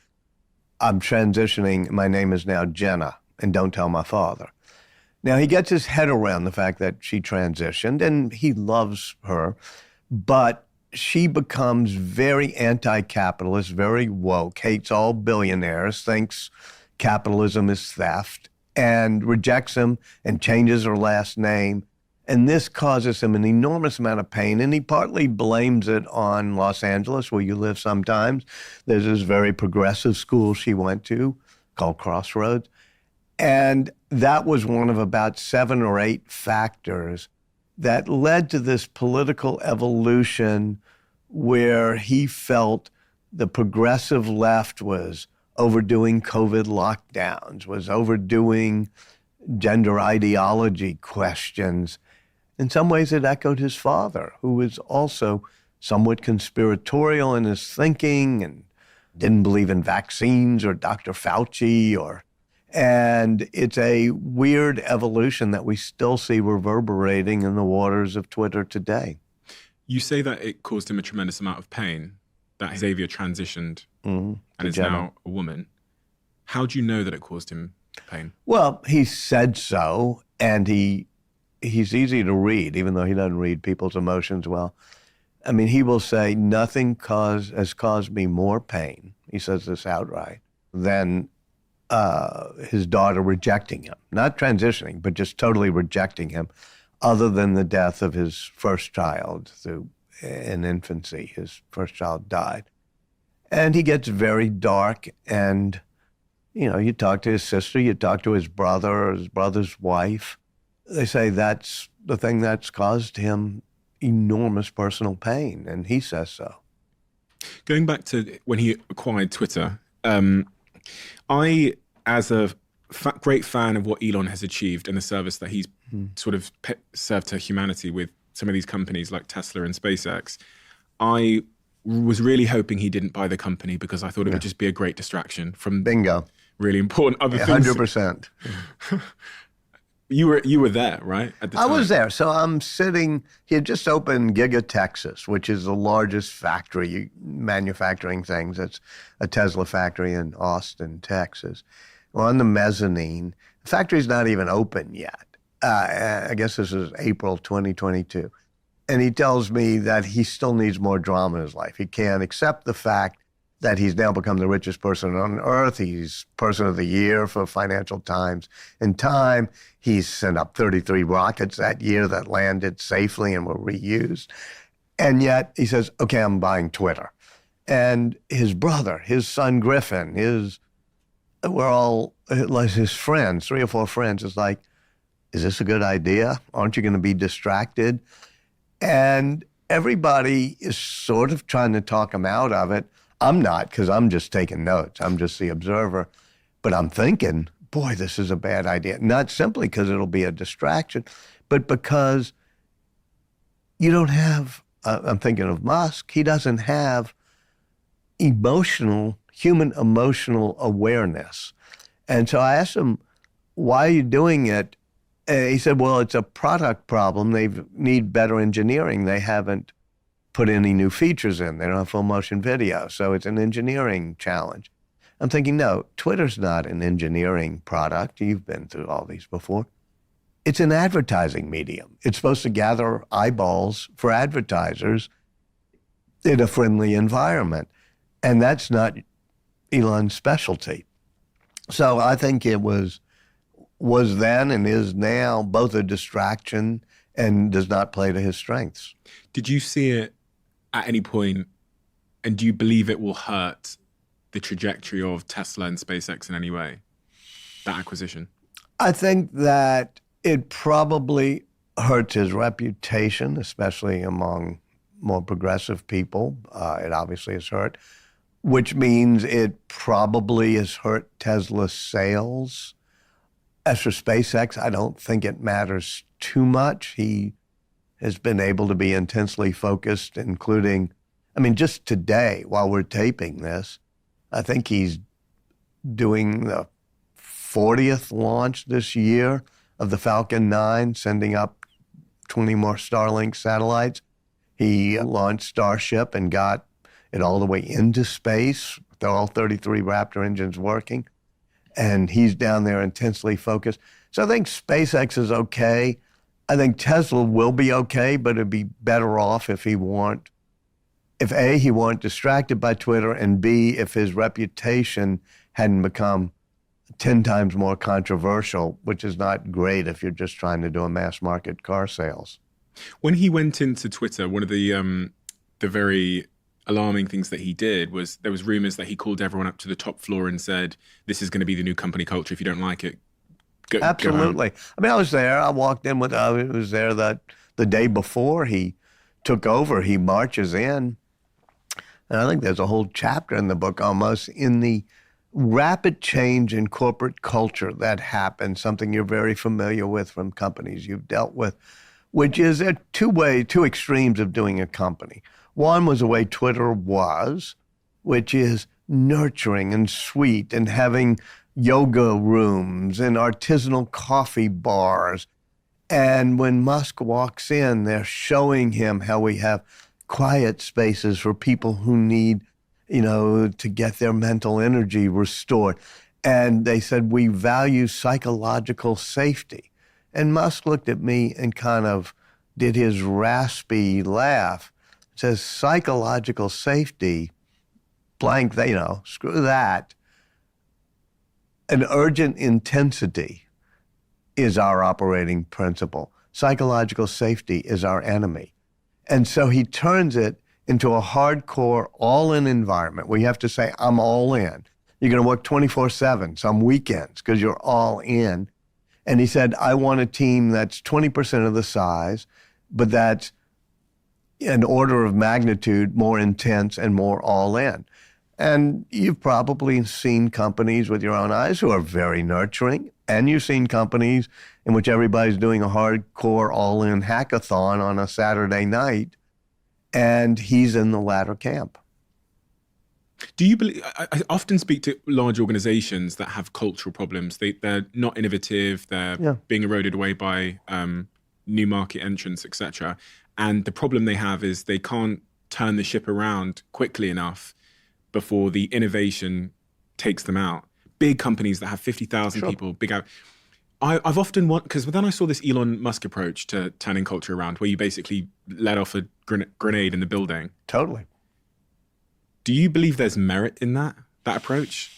I'm transitioning, my name is now Jenna, and don't tell my father. Now, he gets his head around the fact that she transitioned, and he loves her, but she becomes very anti-capitalist, very woke, hates all billionaires, thinks capitalism is theft, and rejects him and changes her last name. And this causes him an enormous amount of pain, and he partly blames it on Los Angeles, where you live sometimes. There's this very progressive school she went to called Crossroads. And that was one of about 7 or 8 factors that led to this political evolution where he felt the progressive left was overdoing COVID lockdowns, was overdoing gender ideology questions. In some ways, it echoed his father, who was also somewhat conspiratorial in his thinking and didn't believe in vaccines or Dr. Fauci. And it's a weird evolution that we still see reverberating in the waters of Twitter today. You say that it caused him a tremendous amount of pain, that Xavier transitioned and is Jenna. now a woman. How do you know that it caused him pain? Well, he said so, and he's easy to read, even though he doesn't read people's emotions well. I mean, he will say, nothing has caused me more pain, he says this outright, than his daughter rejecting him. Not transitioning, but just totally rejecting him, other than the death of his first child in infancy. His first child died. And he gets very dark, and, you talk to his sister, you talk to his brother or his brother's wife. They say that's the thing that's caused him enormous personal pain, and he says so. Going back to when he acquired Twitter, I, as a great fan of what Elon has achieved and the service that he's sort of served to humanity with some of these companies like Tesla and SpaceX, I was really hoping he didn't buy the company because I thought it would just be a great distraction from Bingo. really important other things. 100%. You were there, right? At the time. I was there. So I'm sitting, he had just opened Giga Texas, which is the largest factory manufacturing things. It's a Tesla factory in Austin, Texas. We're on the mezzanine. The factory's not even open yet. I guess this is April 2022. And he tells me that he still needs more drama in his life. He can't accept the fact that he's now become the richest person on earth. He's person of the year for Financial Times and Time. He's sent up 33 rockets that year that landed safely and were reused. And yet he says, okay, I'm buying Twitter. And his brother, his son Griffin, we're all like his friends, 3 or 4 friends, is like, is this a good idea? Aren't you going to be distracted? And everybody is sort of trying to talk him out of it. I'm not, because I'm just taking notes. I'm just the observer. But I'm thinking, boy, this is a bad idea. Not simply because it'll be a distraction, but because you don't have, I'm thinking of Musk, he doesn't have human emotional awareness. And so I asked him, why are you doing it? And he said, well, it's a product problem. They need better engineering. They haven't put any new features in. They don't have full motion video. So it's an engineering challenge. I'm thinking, no, Twitter's not an engineering product. You've been through all these before. It's an advertising medium. It's supposed to gather eyeballs for advertisers in a friendly environment. And that's not Elon's specialty. So I think it was then and is now both a distraction and does not play to his strengths. Did you see it at any point, and do you believe it will hurt the trajectory of Tesla and SpaceX in any way, that acquisition? I think that it probably hurts his reputation, especially among more progressive people. It obviously has hurt, which means it probably has hurt Tesla's sales. As for SpaceX, I don't think it matters too much. He has been able to be intensely focused, including, just today while we're taping this, I think he's doing the 40th launch this year of the Falcon 9, sending up 20 more Starlink satellites. He launched Starship and got it all the way into space with all 33 Raptor engines working. And he's down there intensely focused. So I think SpaceX is okay. I think Tesla will be okay, but it'd be better off if he weren't distracted by Twitter, and B, if his reputation hadn't become 10 times more controversial, which is not great if you're just trying to do a mass market car sales. When he went into Twitter, one of the very alarming things that he did was there was rumors that he called everyone up to the top floor and said, this is going to be the new company culture. If you don't like it, go Absolutely. Go home. I was there. I walked in I was there the day before he took over. He marches in. And I think there's a whole chapter in the book almost in the rapid change in corporate culture that happened, something you're very familiar with from companies you've dealt with, which is two extremes of doing a company. One was the way Twitter was, which is nurturing and sweet and having yoga rooms and artisanal coffee bars. And when Musk walks in, they're showing him how we have quiet spaces for people who need, to get their mental energy restored. And they said, we value psychological safety. And Musk looked at me and kind of did his raspy laugh. Says psychological safety, blank, screw that. An urgent intensity is our operating principle. Psychological safety is our enemy. And so he turns it into a hardcore all-in environment where you have to say, I'm all in. You're going to work 24/7, some weekends, because you're all in. And he said, I want a team that's 20% of the size, but that's an order of magnitude more intense and more all in. And you've probably seen companies with your own eyes who are very nurturing, and you've seen companies in which everybody's doing a hardcore all-in hackathon on a Saturday night, and he's in the latter camp. Do you believe? I often speak to large organizations that have cultural problems. They're not innovative. They're being eroded away by new market entrants, etc. And the problem they have is they can't turn the ship around quickly enough before the innovation takes them out. Big companies that have 50,000 people, big out. I've often want because then I saw this Elon Musk approach to turning culture around, where you basically let off a grenade in the building. Totally. Do you believe there's merit in that approach?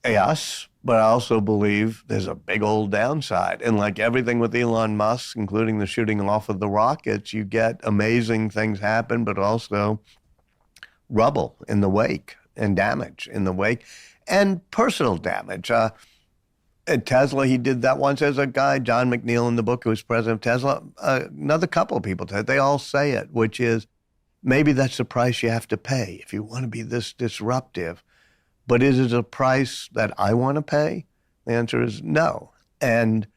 Yes, but I also believe there's a big old downside. And like everything with Elon Musk, including the shooting off of the rockets, you get amazing things happen, but also rubble in the wake and damage in the wake and personal damage. At Tesla, he did that once as a guy, John McNeil in the book, who was president of Tesla. Another couple of people did. They all say it, which is maybe that's the price you have to pay if you want to be this disruptive. But is it a price that I want to pay? The answer is no. And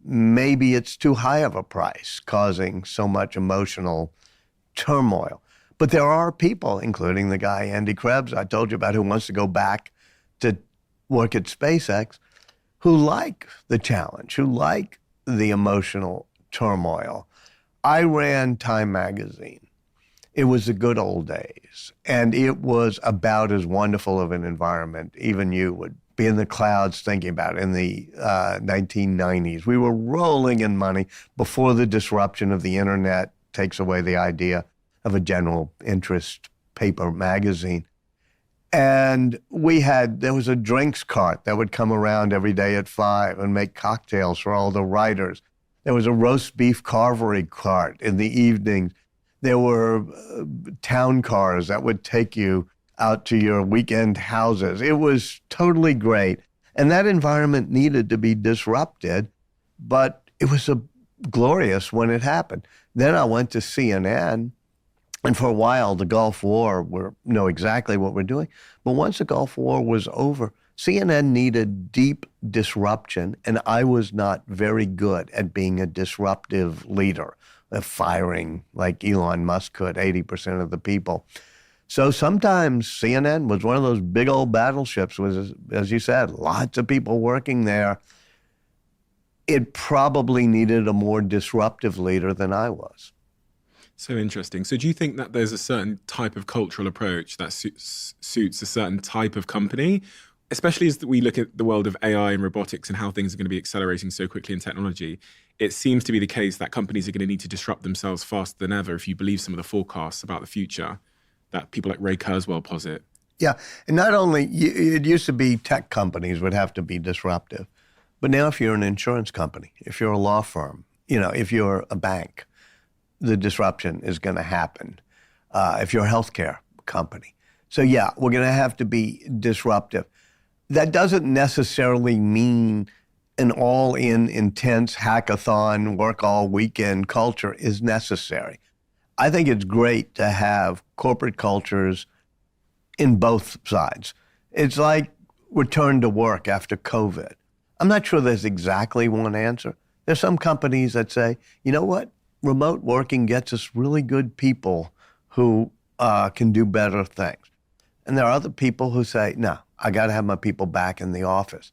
maybe it's too high of a price, causing so much emotional turmoil. But there are people, including the guy, Andy Krebs, I told you about, who wants to go back to work at SpaceX, who like the challenge, who like the emotional turmoil. I ran Time magazine. It was the good old days, and it was about as wonderful of an environment even you would be in the clouds thinking about in the 1990s. We were rolling in money before the disruption of the internet takes away the idea of a general interest paper magazine. And there was a drinks cart that would come around every day at 5 and make cocktails for all the writers. There was a roast beef carvery cart in the evenings. There were town cars that would take you out to your weekend houses. It was totally great. And that environment needed to be disrupted, but it was glorious when it happened. Then I went to CNN. And for a while, the Gulf War, we know exactly what we're doing. But once the Gulf War was over, CNN needed deep disruption, and I was not very good at being a disruptive leader, of firing like Elon Musk could 80% of the people. So sometimes CNN was one of those big old battleships with, as you said, lots of people working there. It probably needed a more disruptive leader than I was. So interesting. So do you think that there's a certain type of cultural approach that suits a certain type of company, especially as we look at the world of AI and robotics and how things are going to be accelerating so quickly in technology? It seems to be the case that companies are going to need to disrupt themselves faster than ever if you believe some of the forecasts about the future that people like Ray Kurzweil posit. Yeah, and not only, it used to be tech companies would have to be disruptive, but now if you're an insurance company, if you're a law firm, if you're a bank, the disruption is going to happen. If you're a healthcare company. So yeah, we're going to have to be disruptive. That doesn't necessarily mean an all-in intense hackathon, work all weekend culture is necessary. I think it's great to have corporate cultures in both sides. It's like return to work after COVID. I'm not sure there's exactly one answer. There's some companies that say, you know what? Remote working gets us really good people who can do better things. And there are other people who say, no, I got to have my people back in the office.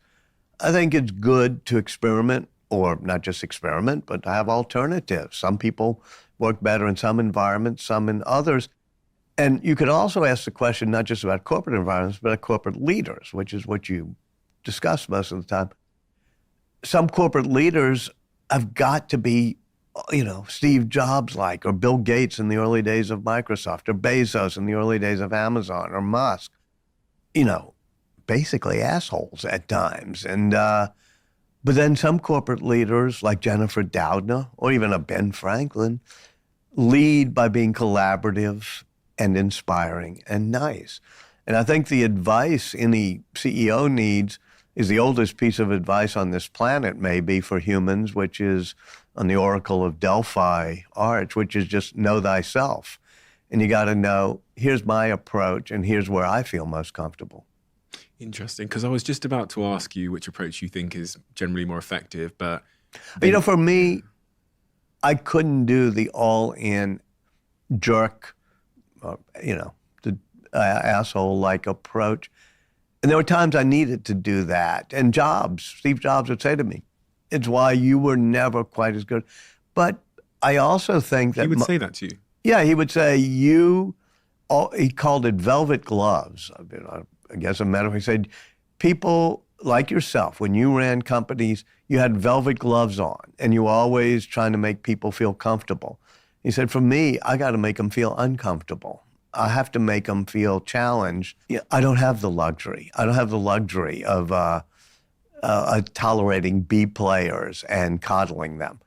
I think it's good to experiment, or not just experiment, but to have alternatives. Some people work better in some environments, some in others. And you could also ask the question not just about corporate environments, but about corporate leaders, which is what you discuss most of the time. Some corporate leaders have got to be, Steve Jobs like, or Bill Gates in the early days of Microsoft, or Bezos in the early days of Amazon, or Musk, basically assholes at times. And but then some corporate leaders like Jennifer Doudna, or even a Ben Franklin, lead by being collaborative and inspiring and nice. And I think the advice any CEO needs is the oldest piece of advice on this planet, maybe, for humans, which is on the Oracle of Delphi Arch, which is just know thyself. And you got to know, here's my approach, and here's where I feel most comfortable. Interesting, because I was just about to ask you which approach you think is generally more effective, but... For me, I couldn't do the all-in jerk, the asshole-like approach. And there were times I needed to do that. And Steve Jobs would say to me, it's why you were never quite as good. But I also think that... He would say that to you? Yeah, he would say, he called it velvet gloves. I guess a metaphor. He said, people like yourself, when you ran companies, you had velvet gloves on and you were always trying to make people feel comfortable. He said, for me, I got to make them feel uncomfortable. I have to make them feel challenged. I don't have the luxury. I don't have the luxury of tolerating B players and coddling them.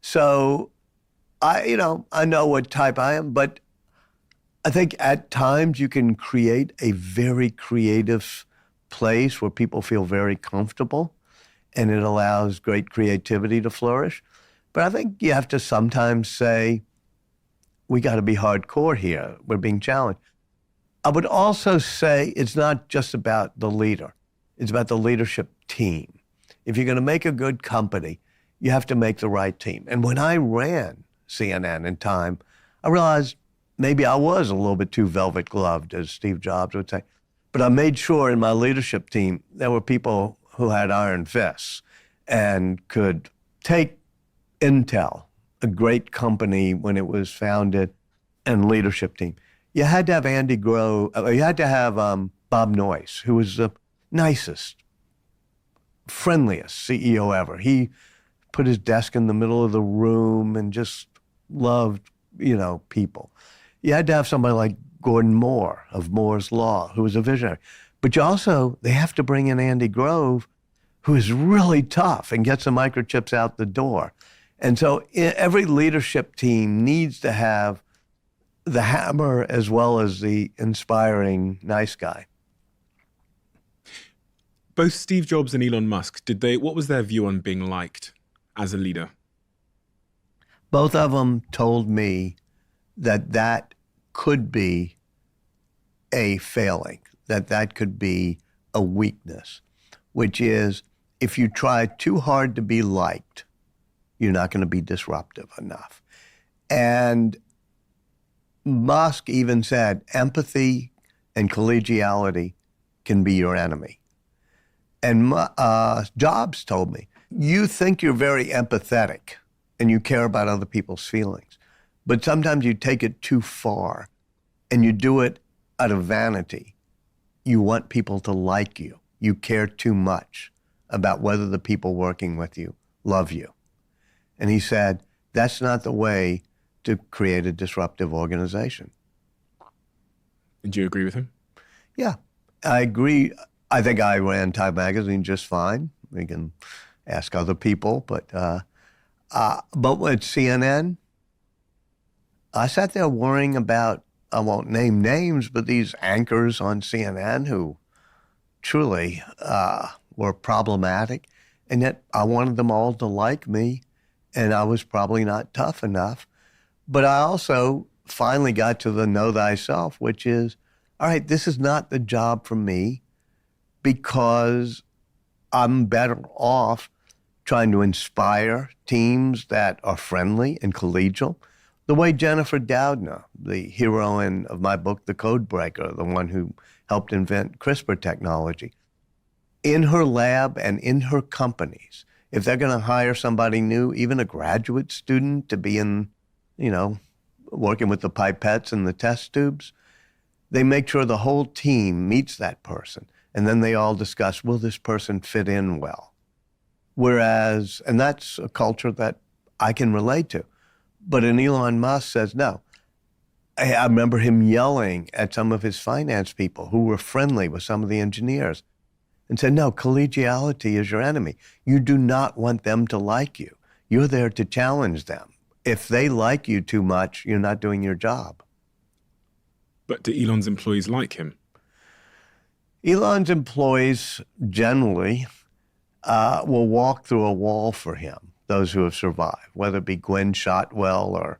So I know what type I am, but I think at times you can create a very creative place where people feel very comfortable and it allows great creativity to flourish. But I think you have to sometimes say, we got to be hardcore here. We're being challenged. I would also say it's not just about the leader. It's about the leadership team. If you're going to make a good company, you have to make the right team. And when I ran CNN in Time, I realized maybe I was a little bit too velvet gloved, as Steve Jobs would say. But I made sure in my leadership team, there were people who had iron fists and could take Intel, a great company when it was founded, and leadership team. You had to have Andy Grove, you had to have Bob Noyce, who was the nicest, friendliest CEO ever. He put his desk in the middle of the room and just loved, people. You had to have somebody like Gordon Moore of Moore's Law, who was a visionary. But they have to bring in Andy Grove, who is really tough and gets the microchips out the door. And so every leadership team needs to have the hammer as well as the inspiring nice guy. Both Steve Jobs and Elon Musk, what was their view on being liked as a leader? Both of them told me that could be a failing, that could be a weakness, which is if you try too hard to be liked, you're not going to be disruptive enough. And Musk even said empathy and collegiality can be your enemy. And Jobs told me, you think you're very empathetic and you care about other people's feelings, but sometimes you take it too far and you do it out of vanity. You want people to like you. You care too much about whether the people working with you love you. And he said, that's not the way to create a disruptive organization. Do you agree with him? Yeah, I agree. I think I ran Time Magazine just fine. We can ask other people, but with CNN, I sat there worrying about, I won't name names, but these anchors on CNN who truly were problematic, and yet I wanted them all to like me, and I was probably not tough enough. But I also finally got to the know thyself, which is, all right, this is not the job for me because I'm better off trying to inspire teams that are friendly and collegial. The way Jennifer Doudna, the heroine of my book, The Code Breaker, the one who helped invent CRISPR technology, in her lab and in her companies, if they're going to hire somebody new, even a graduate student to be in, working with the pipettes and the test tubes, they make sure the whole team meets that person. And then they all discuss, will this person fit in well? Whereas, and that's a culture that I can relate to. But an Elon Musk says, no. I remember him yelling at some of his finance people who were friendly with some of the engineers and said, no, collegiality is your enemy. You do not want them to like you. You're there to challenge them. If they like you too much, you're not doing your job. But do Elon's employees like him? Elon's employees generally will walk through a wall for him, those who have survived, whether it be Gwen Shotwell or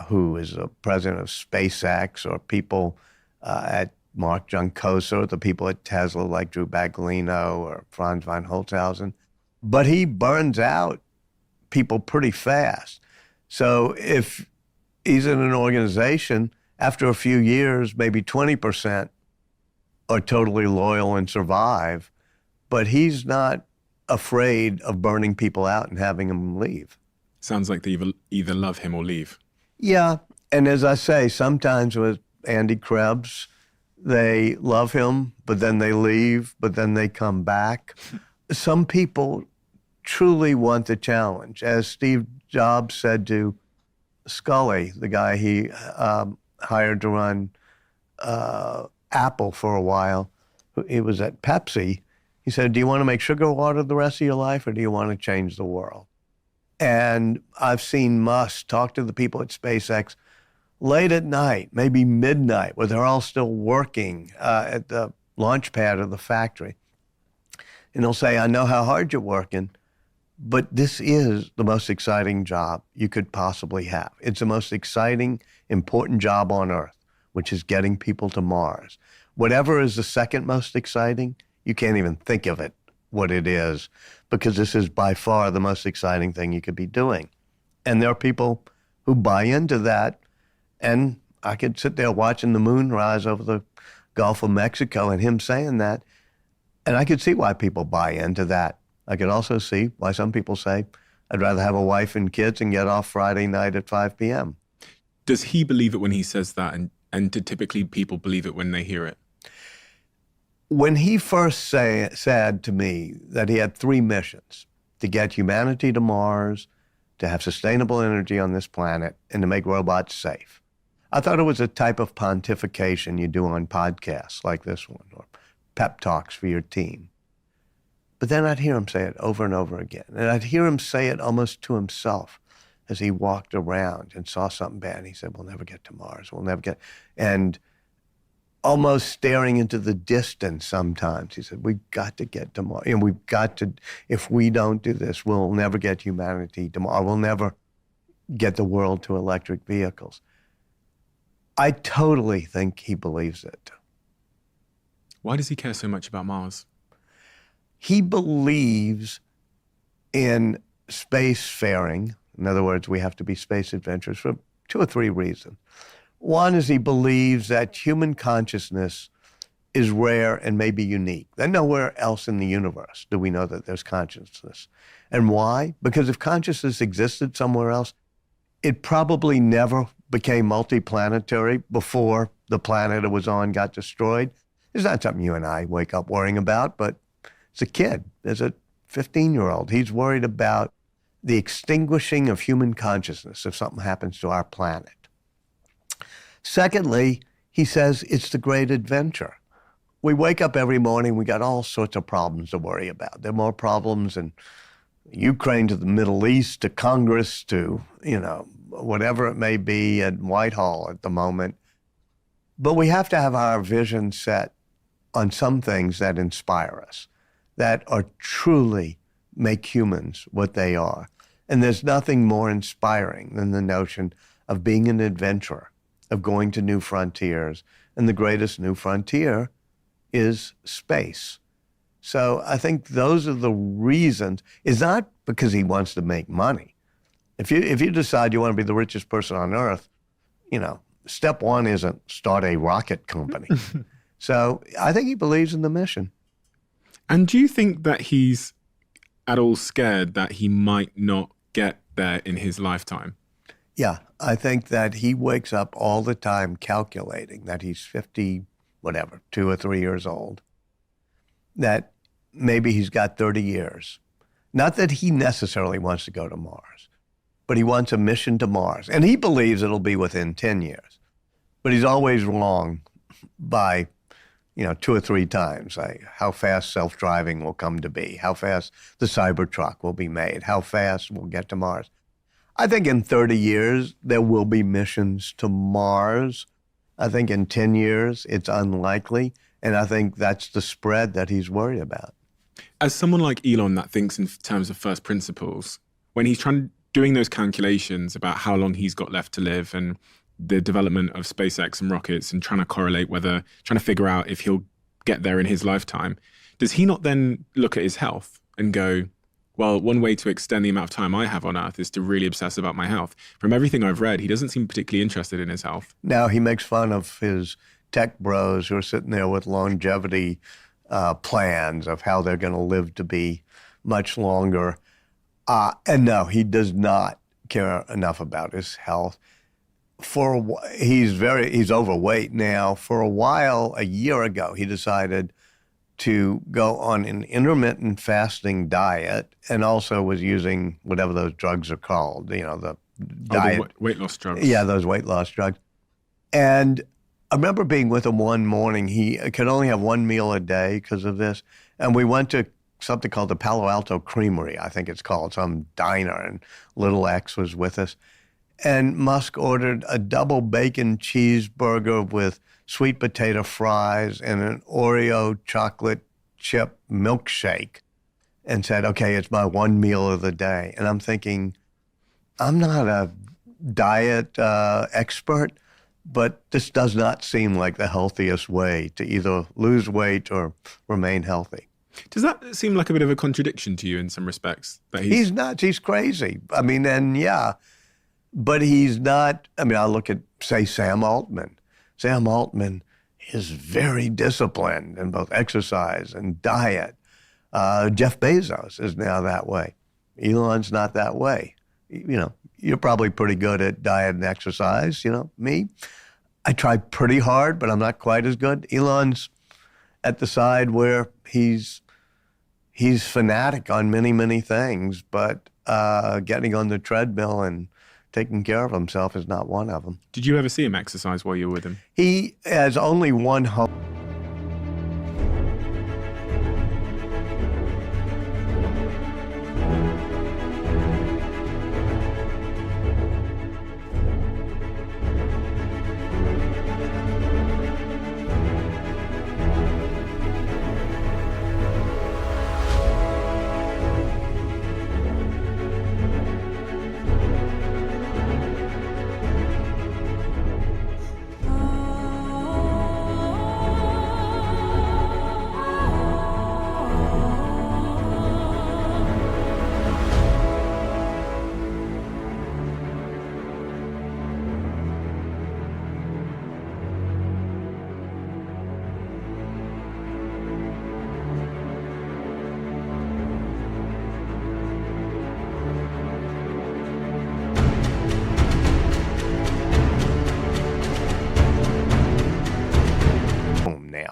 who is the president of SpaceX, or people at Mark Juncosa, or the people at Tesla like Drew Baglino or Franz von Holzhausen. But he burns out people pretty fast. So if he's in an organization, after a few years, maybe 20% are totally loyal and survive, but he's not afraid of burning people out and having them leave. Sounds like they either love him or leave. Yeah, and as I say, sometimes with Andy Krebs, They love him, but then they leave, but then they come back. Some people truly want the challenge. As Steve Jobs said to Scully, the guy he hired to run Apple for a while, he was at Pepsi. He said, do you want to make sugar water the rest of your life, or do you want to change the world? And I've seen Musk talk to the people at SpaceX late at night, maybe midnight, where they're all still working at the launch pad of the factory. And he'll say, I know how hard you're working, but this is the most exciting job you could possibly have. It's the most exciting, important job on Earth, which is getting people to Mars. Whatever is the second most exciting, you can't even think of it, what it is, because this is by far the most exciting thing you could be doing. And there are people who buy into that. And I could sit there watching the moon rise over the Gulf of Mexico and him saying that, and I could see why people buy into that. I could also see why some people say, I'd rather have a wife and kids and get off Friday night at 5 p.m. Does he believe it when he says that? And do typically people believe it when they hear it? When he first said to me that he had 3 missions, to get humanity to Mars, to have sustainable energy on this planet, and to make robots safe, I thought it was a type of pontification you do on podcasts like this one, or pep talks for your team. But then I'd hear him say it over and over again. And I'd hear him say it almost to himself as he walked around and saw something bad. And he said, we'll never get to Mars. We'll never get... And almost staring into the distance sometimes, he said, we've got to get to Mars. And we've got to... If we don't do this, we'll never get humanity to Mars. We'll never get the world to electric vehicles. I totally think he believes it. Why does he care so much about Mars? He believes in spacefaring. In other words, we have to be space adventurers for 2 or 3 reasons. One is he believes that human consciousness is rare and maybe unique. That nowhere else in the universe do we know that there's consciousness. And why? Because if consciousness existed somewhere else, it probably never became multiplanetary before the planet it was on got destroyed. It's not something you and I wake up worrying about, but it's a kid. There's a 15-year-old. He's worried about the extinguishing of human consciousness if something happens to our planet. Secondly, he says it's the great adventure. We wake up every morning, we got all sorts of problems to worry about. There are more problems in Ukraine to the Middle East to Congress to, whatever it may be at Whitehall at the moment. But we have to have our vision set on some things that inspire us, that are truly make humans what they are. And there's nothing more inspiring than the notion of being an adventurer, of going to new frontiers. And the greatest new frontier is space. So I think those are the reasons. It's not because he wants to make money. If you decide you want to be the richest person on Earth, step one isn't start a rocket company. So I think he believes in the mission. And do you think that he's at all scared that he might not get there in his lifetime? Yeah, I think that he wakes up all the time calculating that he's 50, 2 or 3 years old, that maybe he's got 30 years. Not that he necessarily wants to go to Mars, but he wants a mission to Mars. And he believes it'll be within 10 years. But he's always wrong by 2 or 3 times, like how fast self-driving will come to be, how fast the Cybertruck will be made, how fast we'll get to Mars. I think in 30 years, there will be missions to Mars. I think in 10 years, it's unlikely. And I think that's the spread that he's worried about. As someone like Elon that thinks in terms of first principles, when he's doing those calculations about how long he's got left to live and the development of SpaceX and rockets and trying to figure out if he'll get there in his lifetime, does he not then look at his health and go, well, one way to extend the amount of time I have on Earth is to really obsess about my health? From everything I've read, he doesn't seem particularly interested in his health. Now, he makes fun of his tech bros who are sitting there with longevity plans of how they're going to live to be much longer. And no, he does not care enough about his health. He's overweight now. For a while, a year ago, he decided to go on an intermittent fasting diet, and also was using whatever those drugs are called, the diet. The weight loss drugs. Yeah, those weight loss drugs. And I remember being with him one morning. He could only have one meal a day because of this. And we went to something called the Palo Alto Creamery, I think it's called, some diner, and Little X was with us. And Musk ordered a double bacon cheeseburger with sweet potato fries and an Oreo chocolate chip milkshake and said, okay, it's my one meal of the day. And I'm thinking, I'm not a diet expert, but this does not seem like the healthiest way to either lose weight or remain healthy. Does that seem like a bit of a contradiction to you in some respects? That He's nuts. He's crazy. I mean, and yeah, but he's not. I mean, I look at, say, Sam Altman. Sam Altman is very disciplined in both exercise and diet. Jeff Bezos is now that way. Elon's not that way. You're probably pretty good at diet and exercise, me. I try pretty hard, but I'm not quite as good. Elon's at the side where he's fanatic on many, many things, but getting on the treadmill and taking care of himself is not one of them. Did you ever see him exercise while you were with him? He has only one home.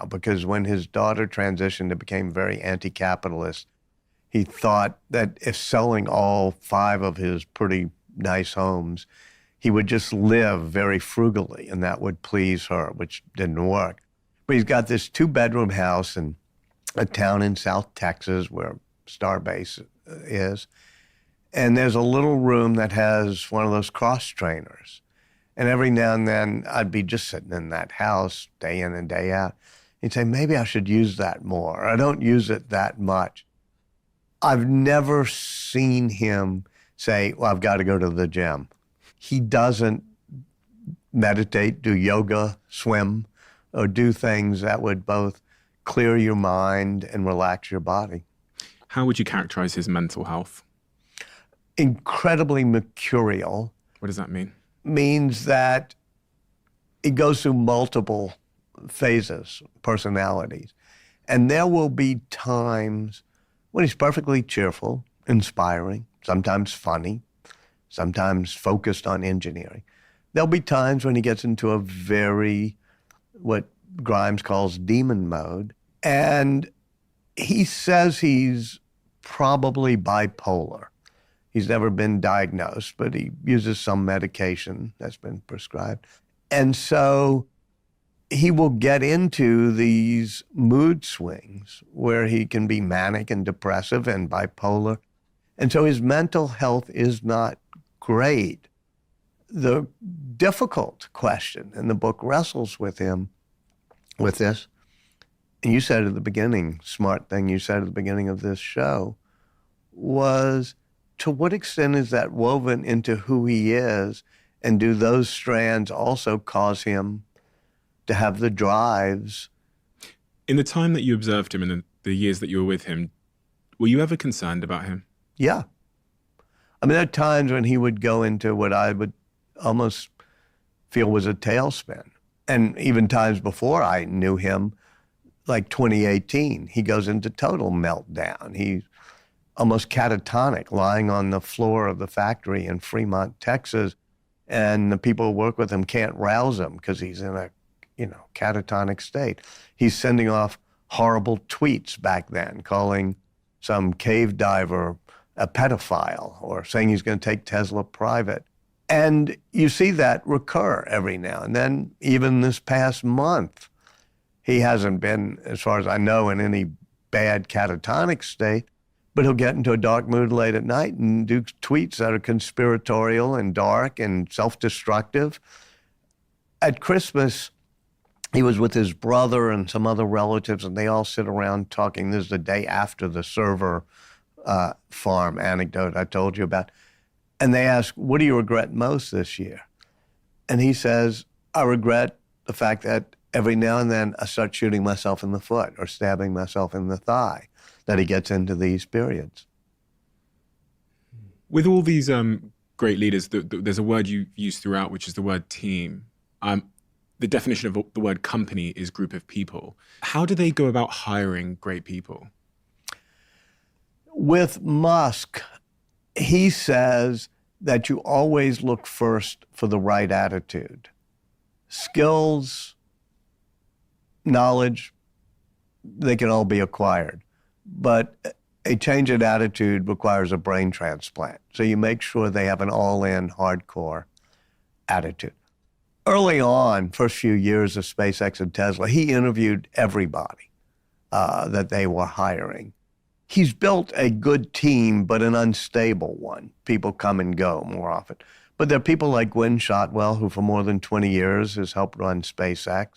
Because when his daughter transitioned and became very anti-capitalist, he thought that if selling all 5 of his pretty nice homes, he would just live very frugally, and that would please her, which didn't work. But he's got this 2-bedroom house in a town in South Texas where Starbase is, and there's a little room that has one of those cross trainers. And every now and then, I'd be just sitting in that house day in and day out. He'd say, maybe I should use that more. I don't use it that much. I've never seen him say, well, I've got to go to the gym. He doesn't meditate, do yoga, swim, or do things that would both clear your mind and relax your body. How would you characterize his mental health? Incredibly mercurial. What does that mean? Means that it goes through multiple phases, personalities. And there will be times when he's perfectly cheerful, inspiring, sometimes funny, sometimes focused on engineering. There'll be times when he gets into a very, what Grimes calls demon mode. And he says he's probably bipolar. He's never been diagnosed, but he uses some medication that's been prescribed. And so he will get into these mood swings where he can be manic and depressive and bipolar. And so his mental health is not great. The difficult question, and the book wrestles with him with this, and you said at the beginning, smart thing you said at the beginning of this show, was to what extent is that woven into who he is, and do those strands also cause him to have the drives? In the time that you observed him and the years that you were with him, were you ever concerned about him? Yeah. I mean, there are times when he would go into what I would almost feel was a tailspin. And even times before I knew him, like 2018, he goes into total meltdown. He's almost catatonic, lying on the floor of the factory in Fremont, Texas. and the people who work with him can't rouse him because he's in a, catatonic state. He's sending off horrible tweets back then, calling some cave diver a pedophile or saying he's going to take Tesla private. And you see that recur every now and then. Even this past month, he hasn't been, as far as I know, in any bad catatonic state, but he'll get into a dark mood late at night and do tweets that are conspiratorial and dark and self-destructive. At Christmas, he was with his brother and some other relatives, and they all sit around talking. This is the day after the server farm anecdote I told you about. And they ask, what do you regret most this year? And he says, I regret the fact that every now and then I start shooting myself in the foot or stabbing myself in the thigh, that he gets into these periods. With all these great leaders, there's a word you use throughout, which is the word team. The definition of the word company is group of people. How do they go about hiring great people? With Musk, he says that you always look first for the right attitude. Skills, knowledge, they can all be acquired. But a change in attitude requires a brain transplant. So you make sure they have an all-in, hardcore attitude. Early on, first few years of SpaceX and Tesla, he interviewed everybody that they were hiring. He's built a good team, but an unstable one. People come and go more often. But there are people like Gwen Shotwell, who for more than 20 years has helped run SpaceX,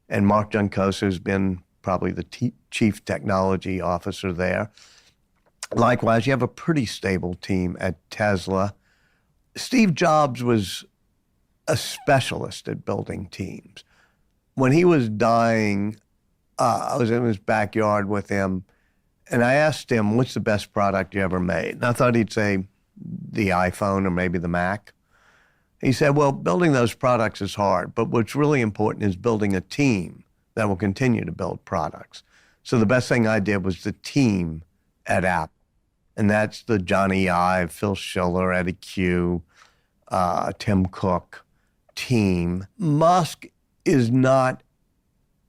and Mark Juncosa, who's been probably the chief technology officer there. Likewise, you have a pretty stable team at Tesla. Steve Jobs was a specialist at building teams. When he was dying, I was in his backyard with him, and I asked him, what's the best product you ever made? And I thought he'd say the iPhone or maybe the Mac. He said, well, building those products is hard, but what's really important is building a team that will continue to build products. So the best thing I did was the team at Apple. And that's the Johnny Ive, Phil Schiller, Eddie Q, Tim Cook team. Musk is not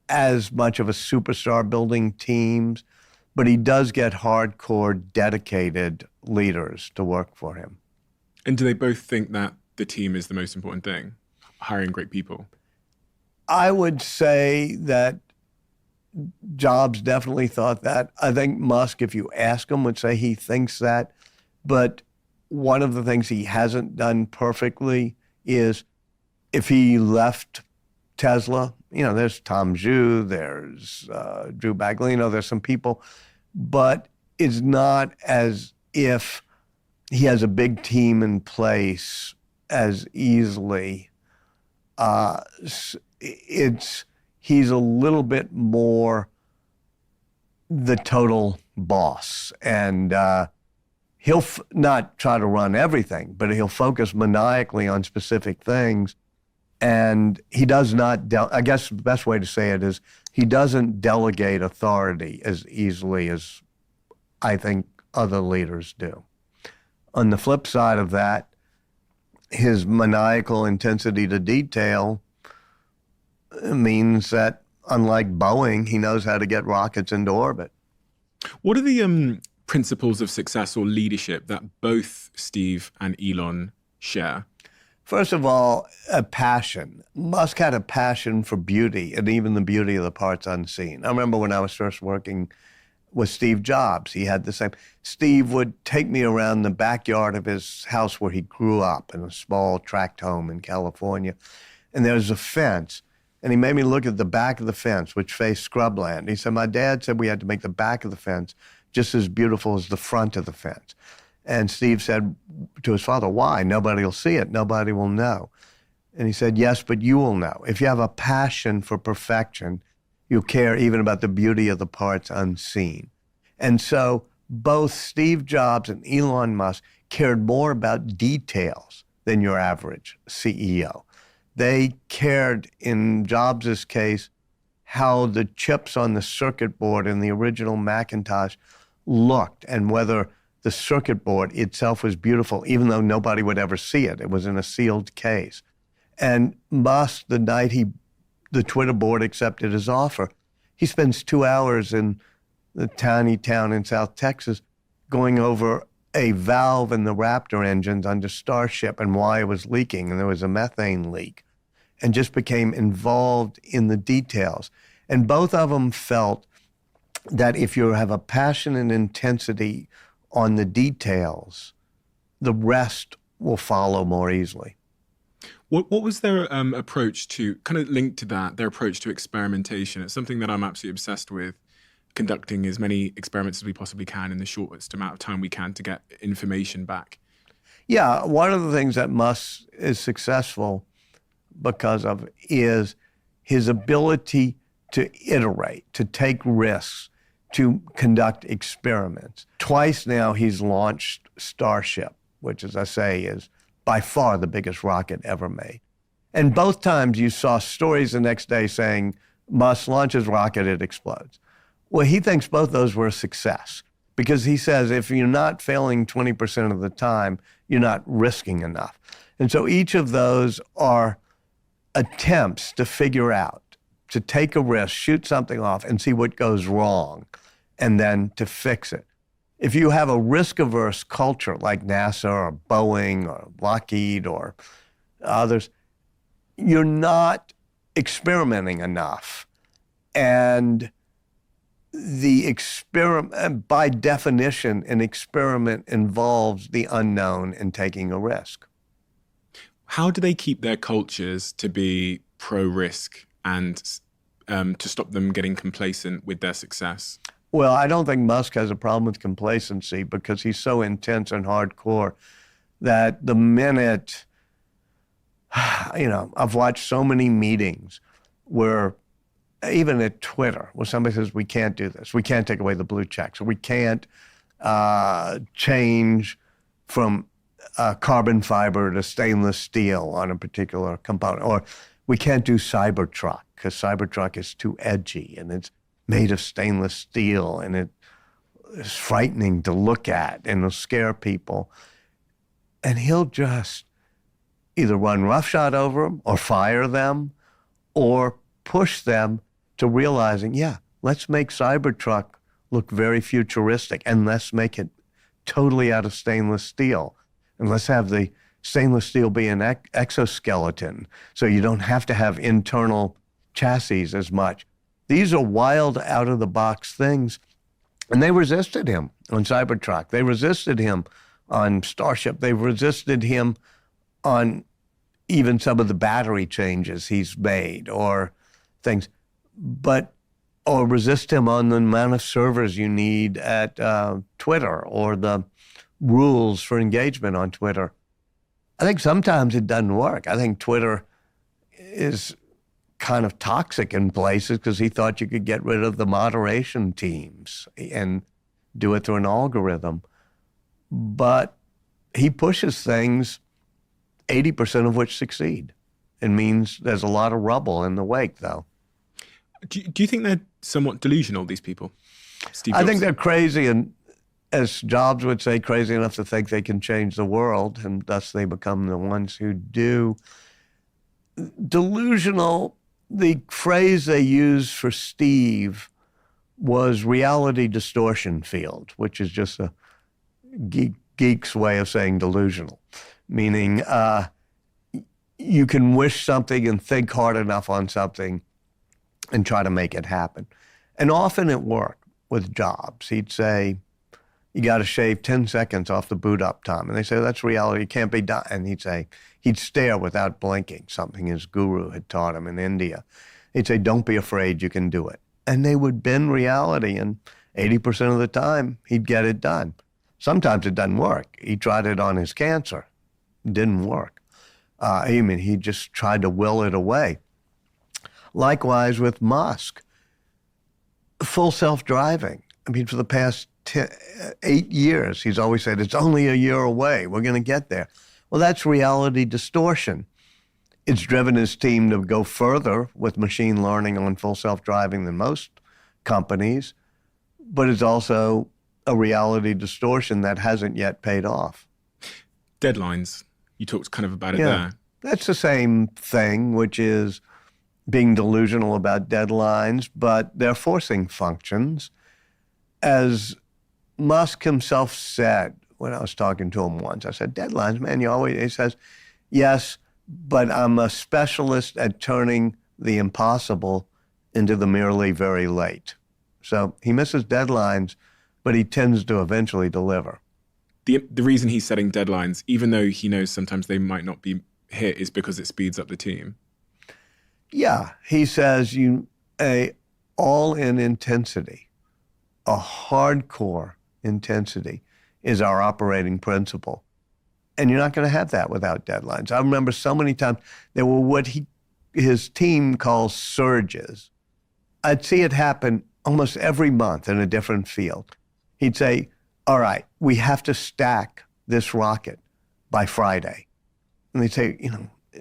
as much of a superstar building teams, but he does get hardcore, dedicated leaders to work for him. And do they both think that the team is the most important thing, hiring great people? I would say that Jobs definitely thought that. I think Musk, if you ask him, would say he thinks that. But one of the things he hasn't done perfectly is if he left Tesla, there's Tom Zhu, there's Drew Baglino, there's some people, but it's not as if he has a big team in place as easily. He's a little bit more the total boss, and he'll not try to run everything, but he'll focus maniacally on specific things. And he does not, I guess the best way to say it is he doesn't delegate authority as easily as I think other leaders do. On the flip side of that, his maniacal intensity to detail means that, unlike Boeing, he knows how to get rockets into orbit. What are the principles of success or leadership that both Steve and Elon share? First of all, a passion. Musk had a passion for beauty, and even the beauty of the parts unseen. I remember when I was first working with Steve Jobs, he had the same. Steve would take me around the backyard of his house where he grew up in a small tract home in California, and there was a fence, and he made me look at the back of the fence, which faced scrubland. He said, my dad said we had to make the back of the fence just as beautiful as the front of the fence. And Steve said to his father, why? Nobody will see it. Nobody will know. And he said, yes, but you will know. If you have a passion for perfection, you care even about the beauty of the parts unseen. And so both Steve Jobs and Elon Musk cared more about details than your average CEO. They cared, in Jobs' case, how the chips on the circuit board in the original Macintosh looked and whether the circuit board itself was beautiful, even though nobody would ever see it. It was in a sealed case. And Musk, the night the Twitter board accepted his offer, he spends 2 hours in the tiny town in South Texas going over a valve in the Raptor engines under Starship and why it was leaking, and there was a methane leak, and just became involved in the details. And both of them felt that if you have a passion and intensity on the details, the rest will follow more easily. What was their approach to, kind of linked to that, their approach to experimentation? It's something that I'm absolutely obsessed with, conducting as many experiments as we possibly can in the shortest amount of time we can to get information back. Yeah, one of the things that Musk is successful because of is his ability to iterate, to take risks, to conduct experiments. Twice now he's launched Starship, which, as I say, is by far the biggest rocket ever made. And both times you saw stories the next day saying, Musk launches rocket, it explodes. Well, he thinks both those were a success because he says if you're not failing 20% of the time, you're not risking enough. And so each of those are attempts to figure out, to take a risk, shoot something off and see what goes wrong, and then to fix it. If you have a risk-averse culture like NASA or Boeing or Lockheed or others, you're not experimenting enough. And the experiment, by definition, an experiment involves the unknown and taking a risk. How do they keep their cultures to be pro-risk and to stop them getting complacent with their success? Well, I don't think Musk has a problem with complacency because he's so intense and hardcore that the minute, I've watched so many meetings where, even at Twitter, where somebody says, we can't do this, we can't take away the blue checks, or we can't change from carbon fiber to stainless steel on a particular component, or we can't do Cybertruck because Cybertruck is too edgy and it's made of stainless steel and it is frightening to look at and it'll scare people. And he'll just either run roughshod over them or fire them or push them to realizing, yeah, let's make Cybertruck look very futuristic and let's make it totally out of stainless steel. And let's have the stainless steel be an exoskeleton so you don't have to have internal chassis as much. These are wild, out-of-the-box things. And they resisted him on Cybertruck. They resisted him on Starship. They resisted him on even some of the battery changes he's made or things. Or resist him on the amount of servers you need at Twitter or the rules for engagement on Twitter. I think sometimes it doesn't work. I think Twitter is kind of toxic in places because he thought you could get rid of the moderation teams and do it through an algorithm. But he pushes things, 80% of which succeed. It means there's a lot of rubble in the wake, though. Do you think they're somewhat delusional, these people? Steve I Jobs? think they're crazy, and as Jobs would say, crazy enough to think they can change the world, and thus they become the ones who do. Delusional, the phrase they used for Steve was reality distortion field, which is just a geek's way of saying delusional, meaning you can wish something and think hard enough on something and try to make it happen. And often it worked with Jobs. He'd say, you got to shave 10 seconds off the boot up time. And they say, that's reality, it can't be done. And he'd stare without blinking, something his guru had taught him in India. He'd say, don't be afraid, you can do it. And they would bend reality, and 80% of the time, he'd get it done. Sometimes it doesn't work. He tried it on his cancer. It didn't work. He just tried to will it away. Likewise with Musk, full self-driving. For the past 8 years, he's always said, it's only a year away. We're going to get there. Well, that's reality distortion. It's driven his team to go further with machine learning on full self-driving than most companies, but it's also a reality distortion that hasn't yet paid off. Deadlines. You talked kind of about it there. That's the same thing, which is being delusional about deadlines, but they're forcing functions. As Musk himself said when I was talking to him once, I said, deadlines, man, you always, he says, yes, but I'm a specialist at turning the impossible into the merely very late. So he misses deadlines, but he tends to eventually deliver. The reason he's setting deadlines, even though he knows sometimes they might not be hit, is because it speeds up the team. Yeah, he says all-in intensity, a hardcore intensity is our operating principle. And you're not going to have that without deadlines. I remember so many times there were what his team calls surges. I'd see it happen almost every month in a different field. He'd say, all right, we have to stack this rocket by Friday. And they'd say,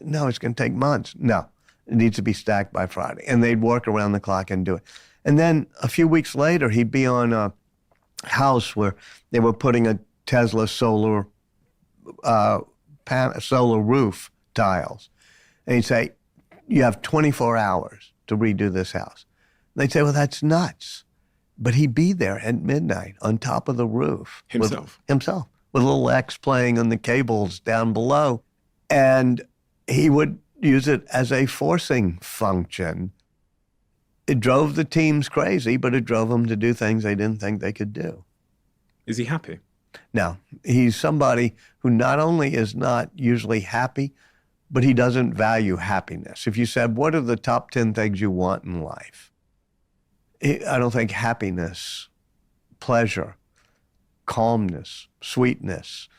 no, it's going to take months. No, it needs to be stacked by Friday. And they'd work around the clock and do it. And then a few weeks later, he'd be on a house where they were putting a Tesla solar roof tiles. And he'd say, you have 24 hours to redo this house. And they'd say, well, that's nuts. But he'd be there at midnight on top of the roof. Himself. With a little X playing on the cables down below. And he would use it as a forcing function. It drove the teams crazy, but it drove them to do things they didn't think they could do. Is he happy? No, he's somebody who not only is not usually happy, but he doesn't value happiness. If you said, what are the top 10 things you want in life? I don't think happiness, pleasure, calmness, sweetness,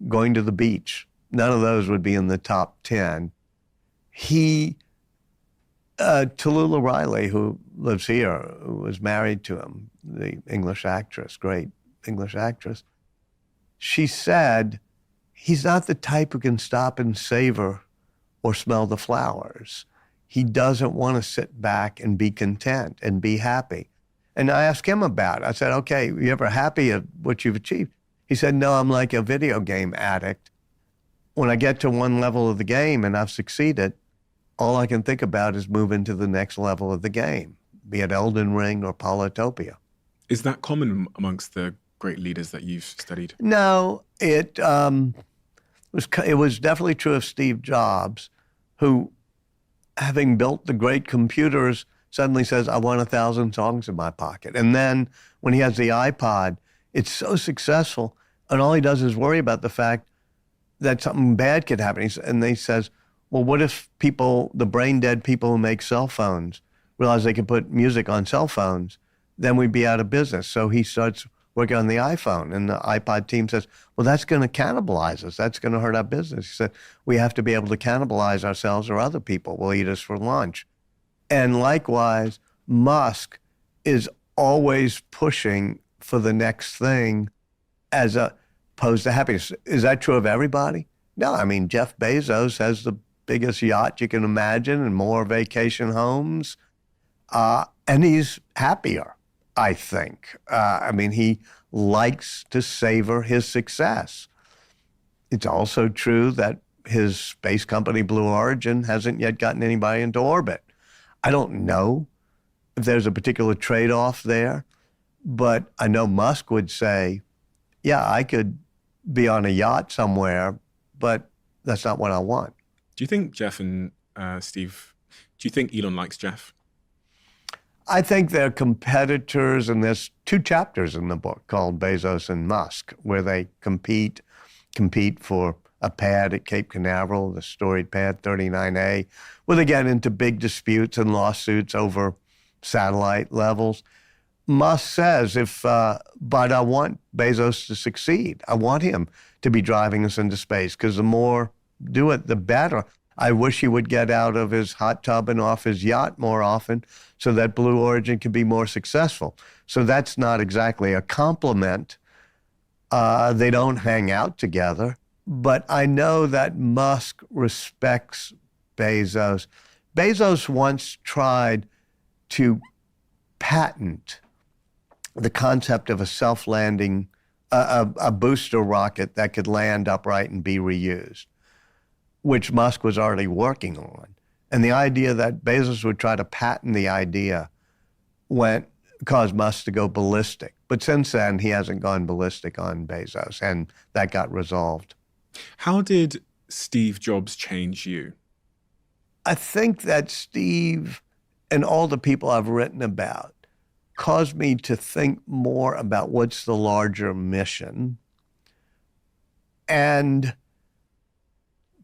going to the beach, none of those would be in the top 10. Tallulah Riley, who lives here, who was married to him, the English actress, great English actress, she said, he's not the type who can stop and savor or smell the flowers. He doesn't want to sit back and be content and be happy. And I asked him about it. I said, okay, you ever happy at what you've achieved? He said, no, I'm like a video game addict. When I get to one level of the game and I've succeeded, all I can think about is moving to the next level of the game, be it Elden Ring or Polytopia. Is that common amongst the great leaders that you've studied? No, it was definitely true of Steve Jobs, who, having built the great computers, suddenly says, I want 1,000 songs in my pocket. And then when he has the iPod, it's so successful, and all he does is worry about the fact that something bad could happen. And he says, well, what if people, the brain-dead people who make cell phones, realize they can put music on cell phones? Then we'd be out of business. So he starts working on the iPhone, and the iPod team says, well, that's going to cannibalize us. That's going to hurt our business. He said, we have to be able to cannibalize ourselves, or other people will eat us for lunch. And likewise, Musk is always pushing for the next thing as opposed to happiness. Is that true of everybody? No, I mean, Jeff Bezos has the biggest yacht you can imagine and more vacation homes, and he's happier, I think. I mean, he likes to savor his success. It's also true that his space company, Blue Origin, hasn't yet gotten anybody into orbit. I don't know if there's a particular trade-off there, but I know Musk would say, yeah, I could be on a yacht somewhere, but that's not what I want. Do you think Jeff and Steve, do you think Elon likes Jeff? I think they're competitors, and there's 2 chapters in the book called Bezos and Musk, where they compete for a pad at Cape Canaveral, the storied pad 39A, where they get into big disputes and lawsuits over satellite levels. Musk says, but I want Bezos to succeed. I want him to be driving us into space, because the more do it, the better. I wish he would get out of his hot tub and off his yacht more often so that Blue Origin can be more successful. So that's not exactly a compliment. They don't hang out together. But I know that Musk respects Bezos. Bezos once tried to patent the concept of a self-landing, a booster rocket that could land upright and be reused, which Musk was already working on. And the idea that Bezos would try to patent the idea caused Musk to go ballistic. But since then, he hasn't gone ballistic on Bezos, and that got resolved. How did Steve Jobs change you? I think that Steve and all the people I've written about caused me to think more about what's the larger mission and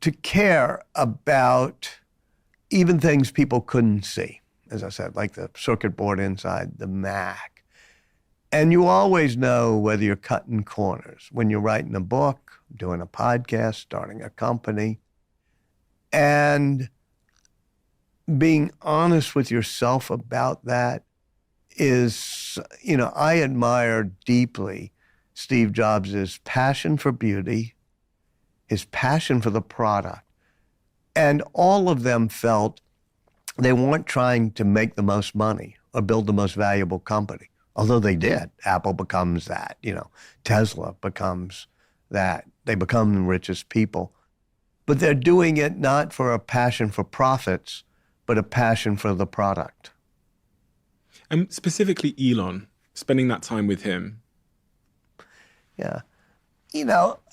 to care about even things people couldn't see, as I said, like the circuit board inside the Mac. And you always know whether you're cutting corners when you're writing a book, doing a podcast, starting a company, and being honest with yourself about that is, I admire deeply Steve Jobs' passion for beauty, his passion for the product, and all of them felt they weren't trying to make the most money or build the most valuable company, although they did. Apple becomes that, Tesla becomes that. They become the richest people. But they're doing it not for a passion for profits, but a passion for the product. And specifically Elon, spending that time with him. Yeah.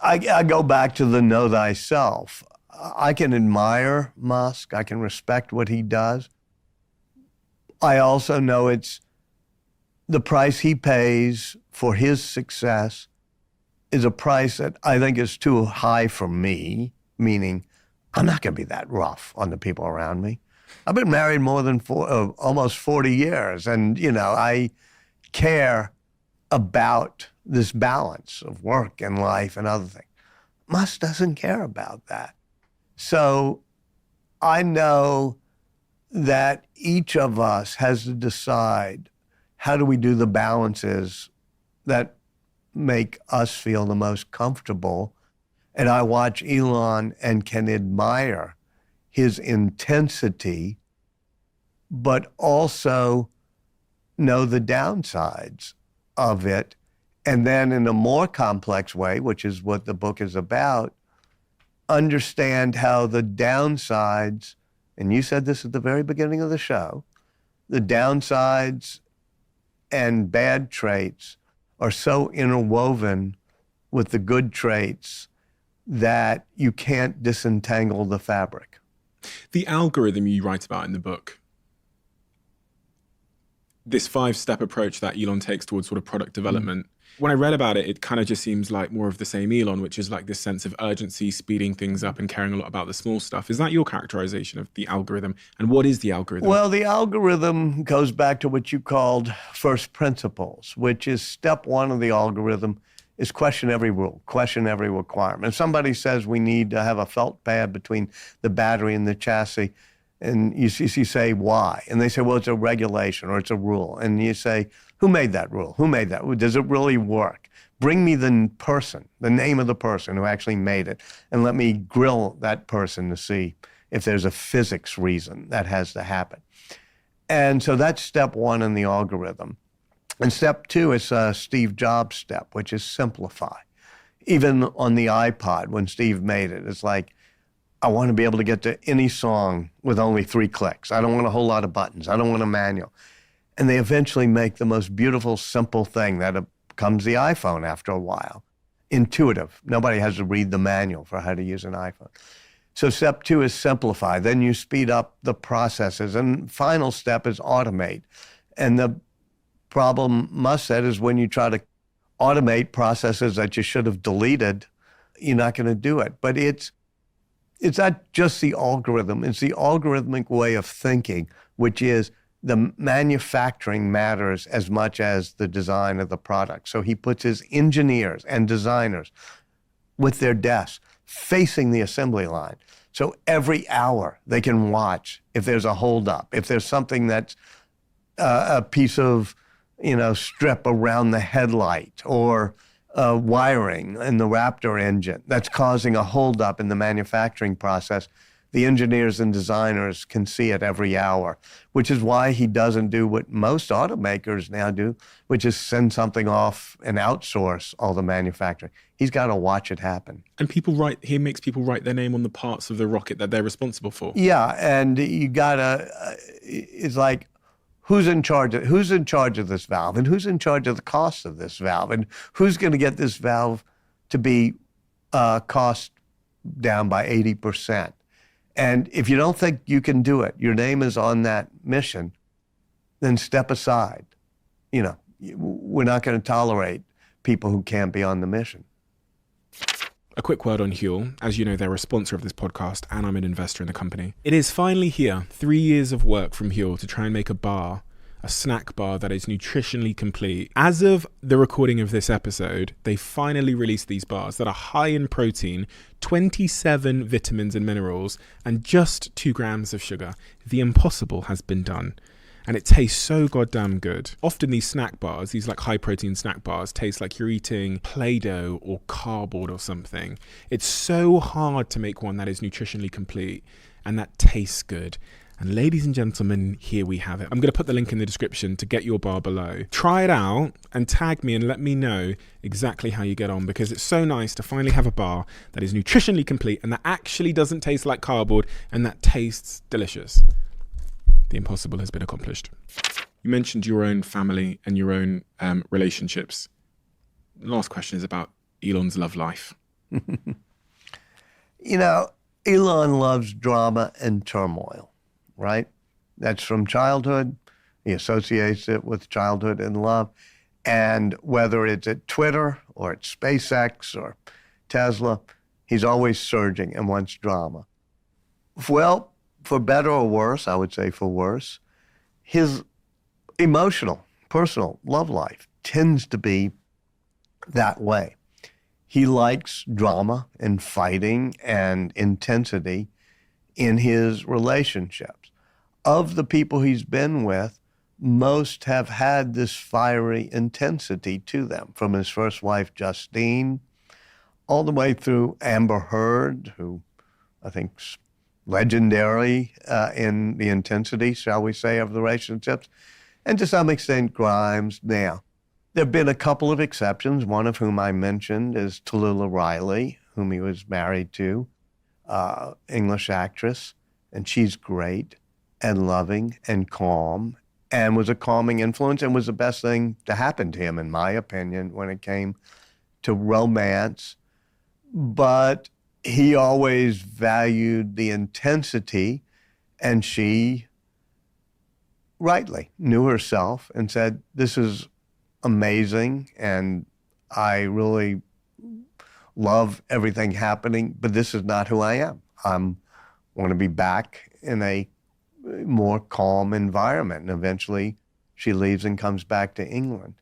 I go back to the know thyself. I can admire Musk. I can respect what he does. I also know it's the price he pays for his success is a price that I think is too high for me, meaning I'm not going to be that rough on the people around me. I've been married more than almost 40 years, and, I care about this balance of work and life and other things. Musk doesn't care about that. So I know that each of us has to decide how do we do the balances that make us feel the most comfortable. And I watch Elon and can admire his intensity, but also know the downsides of it. And then in a more complex way, which is what the book is about, understand how the downsides, and you said this at the very beginning of the show, the downsides and bad traits are so interwoven with the good traits that you can't disentangle the fabric. The algorithm you write about in the book, this 5-step approach that Elon takes towards sort of product development, when I read about it, it kind of just seems like more of the same Elon, which is like this sense of urgency, speeding things up and caring a lot about the small stuff. Is that your characterization of the algorithm? And what is the algorithm? Well, the algorithm goes back to what you called first principles, which is step one of the algorithm is question every rule, question every requirement. If somebody says we need to have a felt pad between the battery and the chassis, and you say, why? And they say, well, it's a regulation or it's a rule. And you say, who made that rule? Who made that? Does it really work? Bring me the person, the name of the person who actually made it, and let me grill that person to see if there's a physics reason that has to happen. And so that's step one in the algorithm. And step two is a Steve Jobs step, which is simplify. Even on the iPod, when Steve made it, it's like, I want to be able to get to any song with only 3 clicks. I don't want a whole lot of buttons. I don't want a manual. And they eventually make the most beautiful, simple thing that becomes the iPhone after a while. Intuitive. Nobody has to read the manual for how to use an iPhone. So step two is simplify. Then you speed up the processes. And final step is automate. And the problem, Musk said, is when you try to automate processes that you should have deleted, you're not going to do it. But it's not just the algorithm. It's the algorithmic way of thinking, which is the manufacturing matters as much as the design of the product. So he puts his engineers and designers with their desks facing the assembly line. So every hour they can watch if there's a holdup, if there's something that's a piece of, strip around the headlight or wiring in the Raptor engine that's causing a holdup in the manufacturing process. The engineers and designers can see it every hour, which is why he doesn't do what most automakers now do, which is send something off and outsource all the manufacturing. He's got to watch it happen. And he makes people write their name on the parts of the rocket that they're responsible for. Yeah, and you gotta, it's like, who's in charge of this valve, and who's in charge of the cost of this valve, and who's going to get this valve to be cost down by 80%. And if you don't think you can do it, your name is on that mission, then step aside. You know, we're not going to tolerate people who can't be on the mission. A quick word on Huel. As you know, they're a sponsor of this podcast, and I'm an investor in the company. It is finally here, 3 years of work from Huel to try and make a snack bar that is nutritionally complete. As of the recording of this episode, they finally released these bars that are high in protein, 27 vitamins and minerals, and just 2 grams of sugar. The impossible has been done. And it tastes so goddamn good. Often these snack bars, these like high protein snack bars, taste like you're eating Play-Doh or cardboard or something. It's so hard to make one that is nutritionally complete and that tastes good. And ladies and gentlemen, here we have it. I'm going to put the link in the description to get your bar below. Try it out and tag me and let me know exactly how you get on, because it's so nice to finally have a bar that is nutritionally complete and that actually doesn't taste like cardboard and that tastes delicious. The impossible has been accomplished. You mentioned your own family and your own relationships. Last question is about Elon's love life. You know, Elon loves drama and turmoil, right? That's from childhood. He associates it with childhood and love. And whether it's at Twitter or at SpaceX or Tesla, he's always surging and wants drama. Well, for better or worse, I would say for worse, his emotional, personal love life tends to be that way. He likes drama and fighting and intensity in his relationships. Of the people he's been with, most have had this fiery intensity to them, from his first wife, Justine, all the way through Amber Heard, who I think's legendary in the intensity, shall we say, of the relationships, and to some extent Grimes. Now, there have been a couple of exceptions, one of whom I mentioned is Tallulah Riley, whom he was married to, English actress, and she's great and loving and calm and was a calming influence and was the best thing to happen to him, in my opinion, when it came to romance. But he always valued the intensity, and she rightly knew herself and said, this is amazing, and I really love everything happening, but this is not who I am. I want to be back in a more calm environment. And eventually she leaves and comes back to England.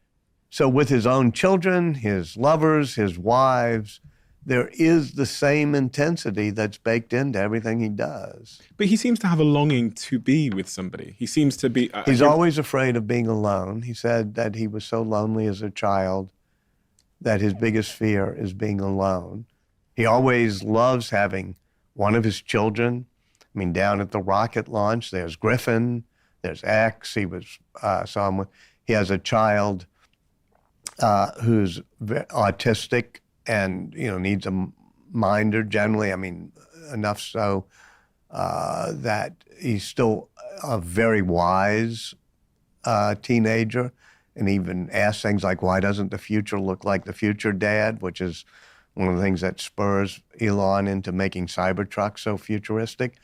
So with his own children, his lovers, his wives, there is the same intensity that's baked into everything he does. But he seems to have a longing to be with somebody. He seems to be... He's always afraid of being alone. He said that he was so lonely as a child that his biggest fear is being alone. He always loves having one of his children. I mean, down at the rocket launch, there's Griffin, there's X. He has a child who's autistic and, needs a minder generally. I mean, enough so that he's still a very wise teenager, and even asks things like, why doesn't the future look like the future dad, which is one of the things that spurs Elon into making Cybertruck so futuristic.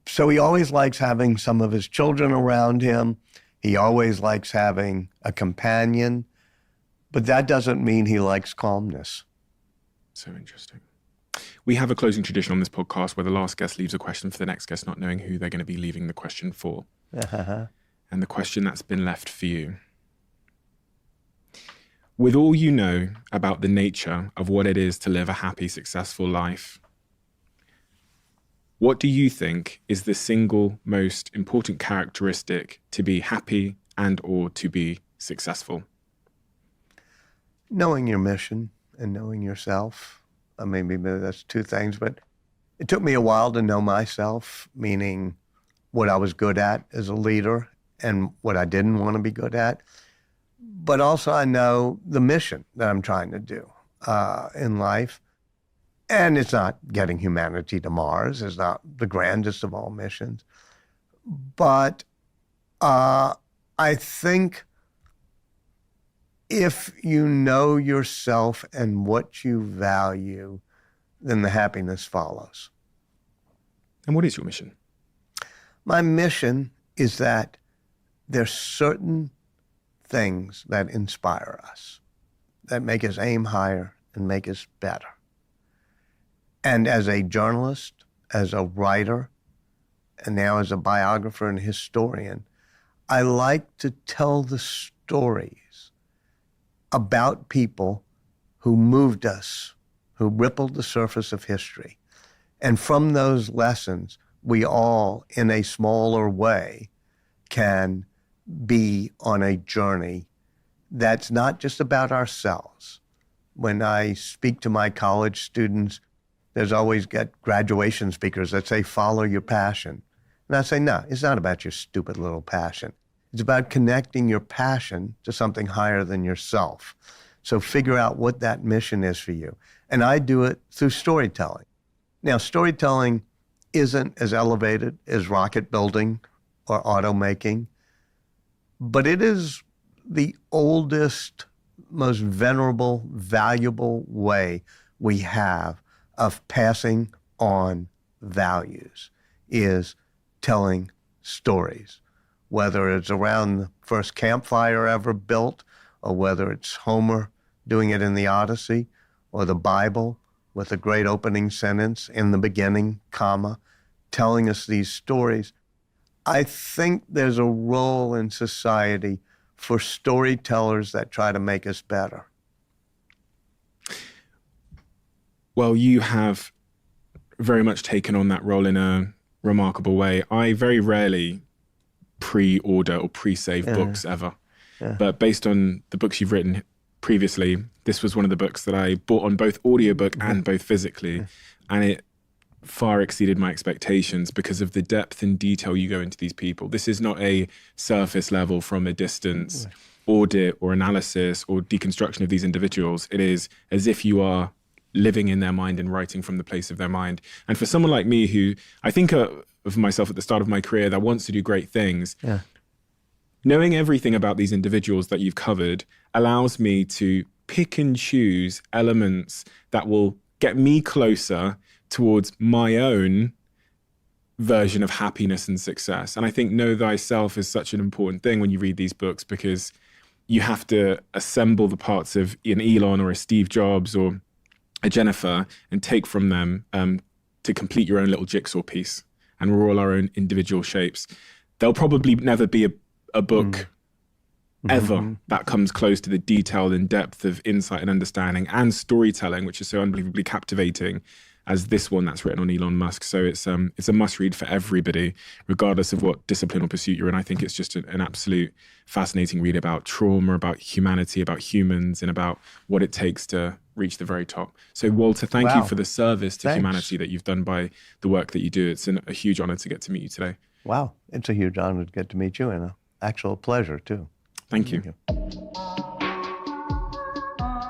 So he always likes having some of his children around him. He always likes having a companion, but that doesn't mean he likes calmness. So interesting. We have a closing tradition on this podcast where the last guest leaves a question for the next guest, not knowing who they're going to be leaving the question for. And the question that's been left for you. With all you know about the nature of what it is to live a happy, successful life, what do you think is the single most important characteristic to be happy and or to be successful? Knowing your mission and knowing yourself. Maybe that's two things, but It took me a while to know myself, meaning what I was good at as a leader and what I didn't want to be good at. But also I know the mission that I'm trying to do in life. And it's not getting humanity to Mars. It's not the grandest of all missions. But I think if you know yourself and what you value, then the happiness follows. And what is your mission? My mission is that there's certain things that inspire us, that make us aim higher and make us better. And as a journalist, as a writer, and now as a biographer and historian, I like to tell the stories about people who moved us, who rippled the surface of history. And from those lessons, we all, in a smaller way, can be on a journey that's not just about ourselves. When I speak to my college students, there's always graduation speakers that say, follow your passion. And I say, no, it's not about your stupid little passion. It's about connecting your passion to something higher than yourself. So figure out what that mission is for you. And I do it through storytelling. Now, storytelling isn't as elevated as rocket building or automaking, but it is the oldest, most venerable, valuable way we have of passing on values, is telling stories, whether it's around the first campfire ever built, or whether it's Homer doing it in the Odyssey, or the Bible with a great opening sentence in the beginning, comma, telling us these stories. I think there's a role in society for storytellers that try to make us better. Well, you have very much taken on that role in a remarkable way. I very rarely pre-order or pre-save books ever. Yeah. But based on the books you've written previously, this was one of the books that I bought on both audiobook and both physically. And it far exceeded my expectations because of the depth and detail you go into these people. This is not a surface level from a distance audit or analysis or deconstruction of these individuals. It is as if you are living in their mind and writing from the place of their mind. And for someone like me, who I think of myself at the start of my career that wants to do great things, knowing everything about these individuals that you've covered allows me to pick and choose elements that will get me closer towards my own version of happiness and success. And I think know thyself is such an important thing when you read these books, because you have to assemble the parts of an Elon or a Steve Jobs or a Jennifer and take from them to complete your own little jigsaw piece. And we're all our own individual shapes. There'll probably never be a book ever that comes close to the detail and depth of insight and understanding and storytelling, which is so unbelievably captivating, as this one that's written on Elon Musk. So it's a must read for everybody, regardless of what discipline or pursuit you're in. I think it's just an absolute fascinating read about trauma, about humanity, about humans, and about what it takes to reach the very top. So Walter, thank you for the service to humanity that you've done by the work that you do. It's a huge honor to get to meet you today. Wow, it's a huge honor to get to meet you, and an actual pleasure too. Thank you.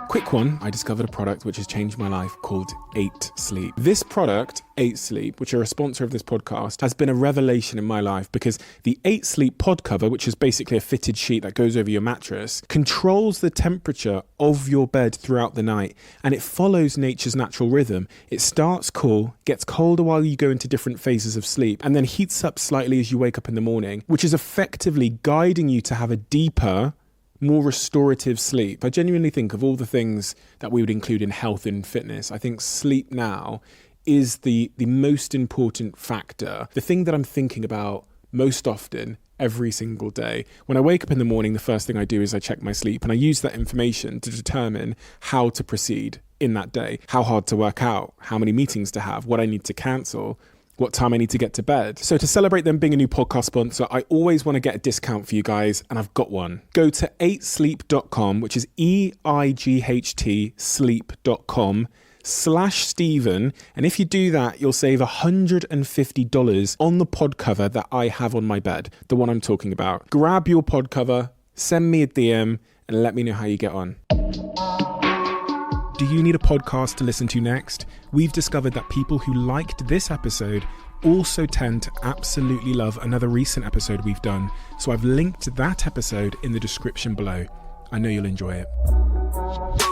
Quick one, I discovered a product which has changed my life called 8 Sleep. This product, 8 Sleep, which are a sponsor of this podcast, has been a revelation in my life because the 8 Sleep pod cover, which is basically a fitted sheet that goes over your mattress, controls the temperature of your bed throughout the night, and it follows nature's natural rhythm. It starts cool, gets colder while you go into different phases of sleep, and then heats up slightly as you wake up in the morning, which is effectively guiding you to have a deeper, more restorative sleep. I genuinely think of all the things that we would include in health and fitness, I think sleep now is the most important factor. The thing that I'm thinking about most often every single day. When I wake up in the morning, the first thing I do is I check my sleep, and I use that information to determine how to proceed in that day, how hard to work out, how many meetings to have, what I need to cancel, what time I need to get to bed. So to celebrate them being a new podcast sponsor, I always want to get a discount for you guys, and I've got one. Go to 8sleep.com, which is EIGHT sleep.com patreon.com/Stephen. And if you do that, you'll save $150 on the pod cover that I have on my bed, the one I'm talking about. Grab your pod cover, send me a DM, and let me know how you get on. Do you need a podcast to listen to next? We've discovered that people who liked this episode also tend to absolutely love another recent episode we've done. So I've linked that episode in the description below. I know you'll enjoy it.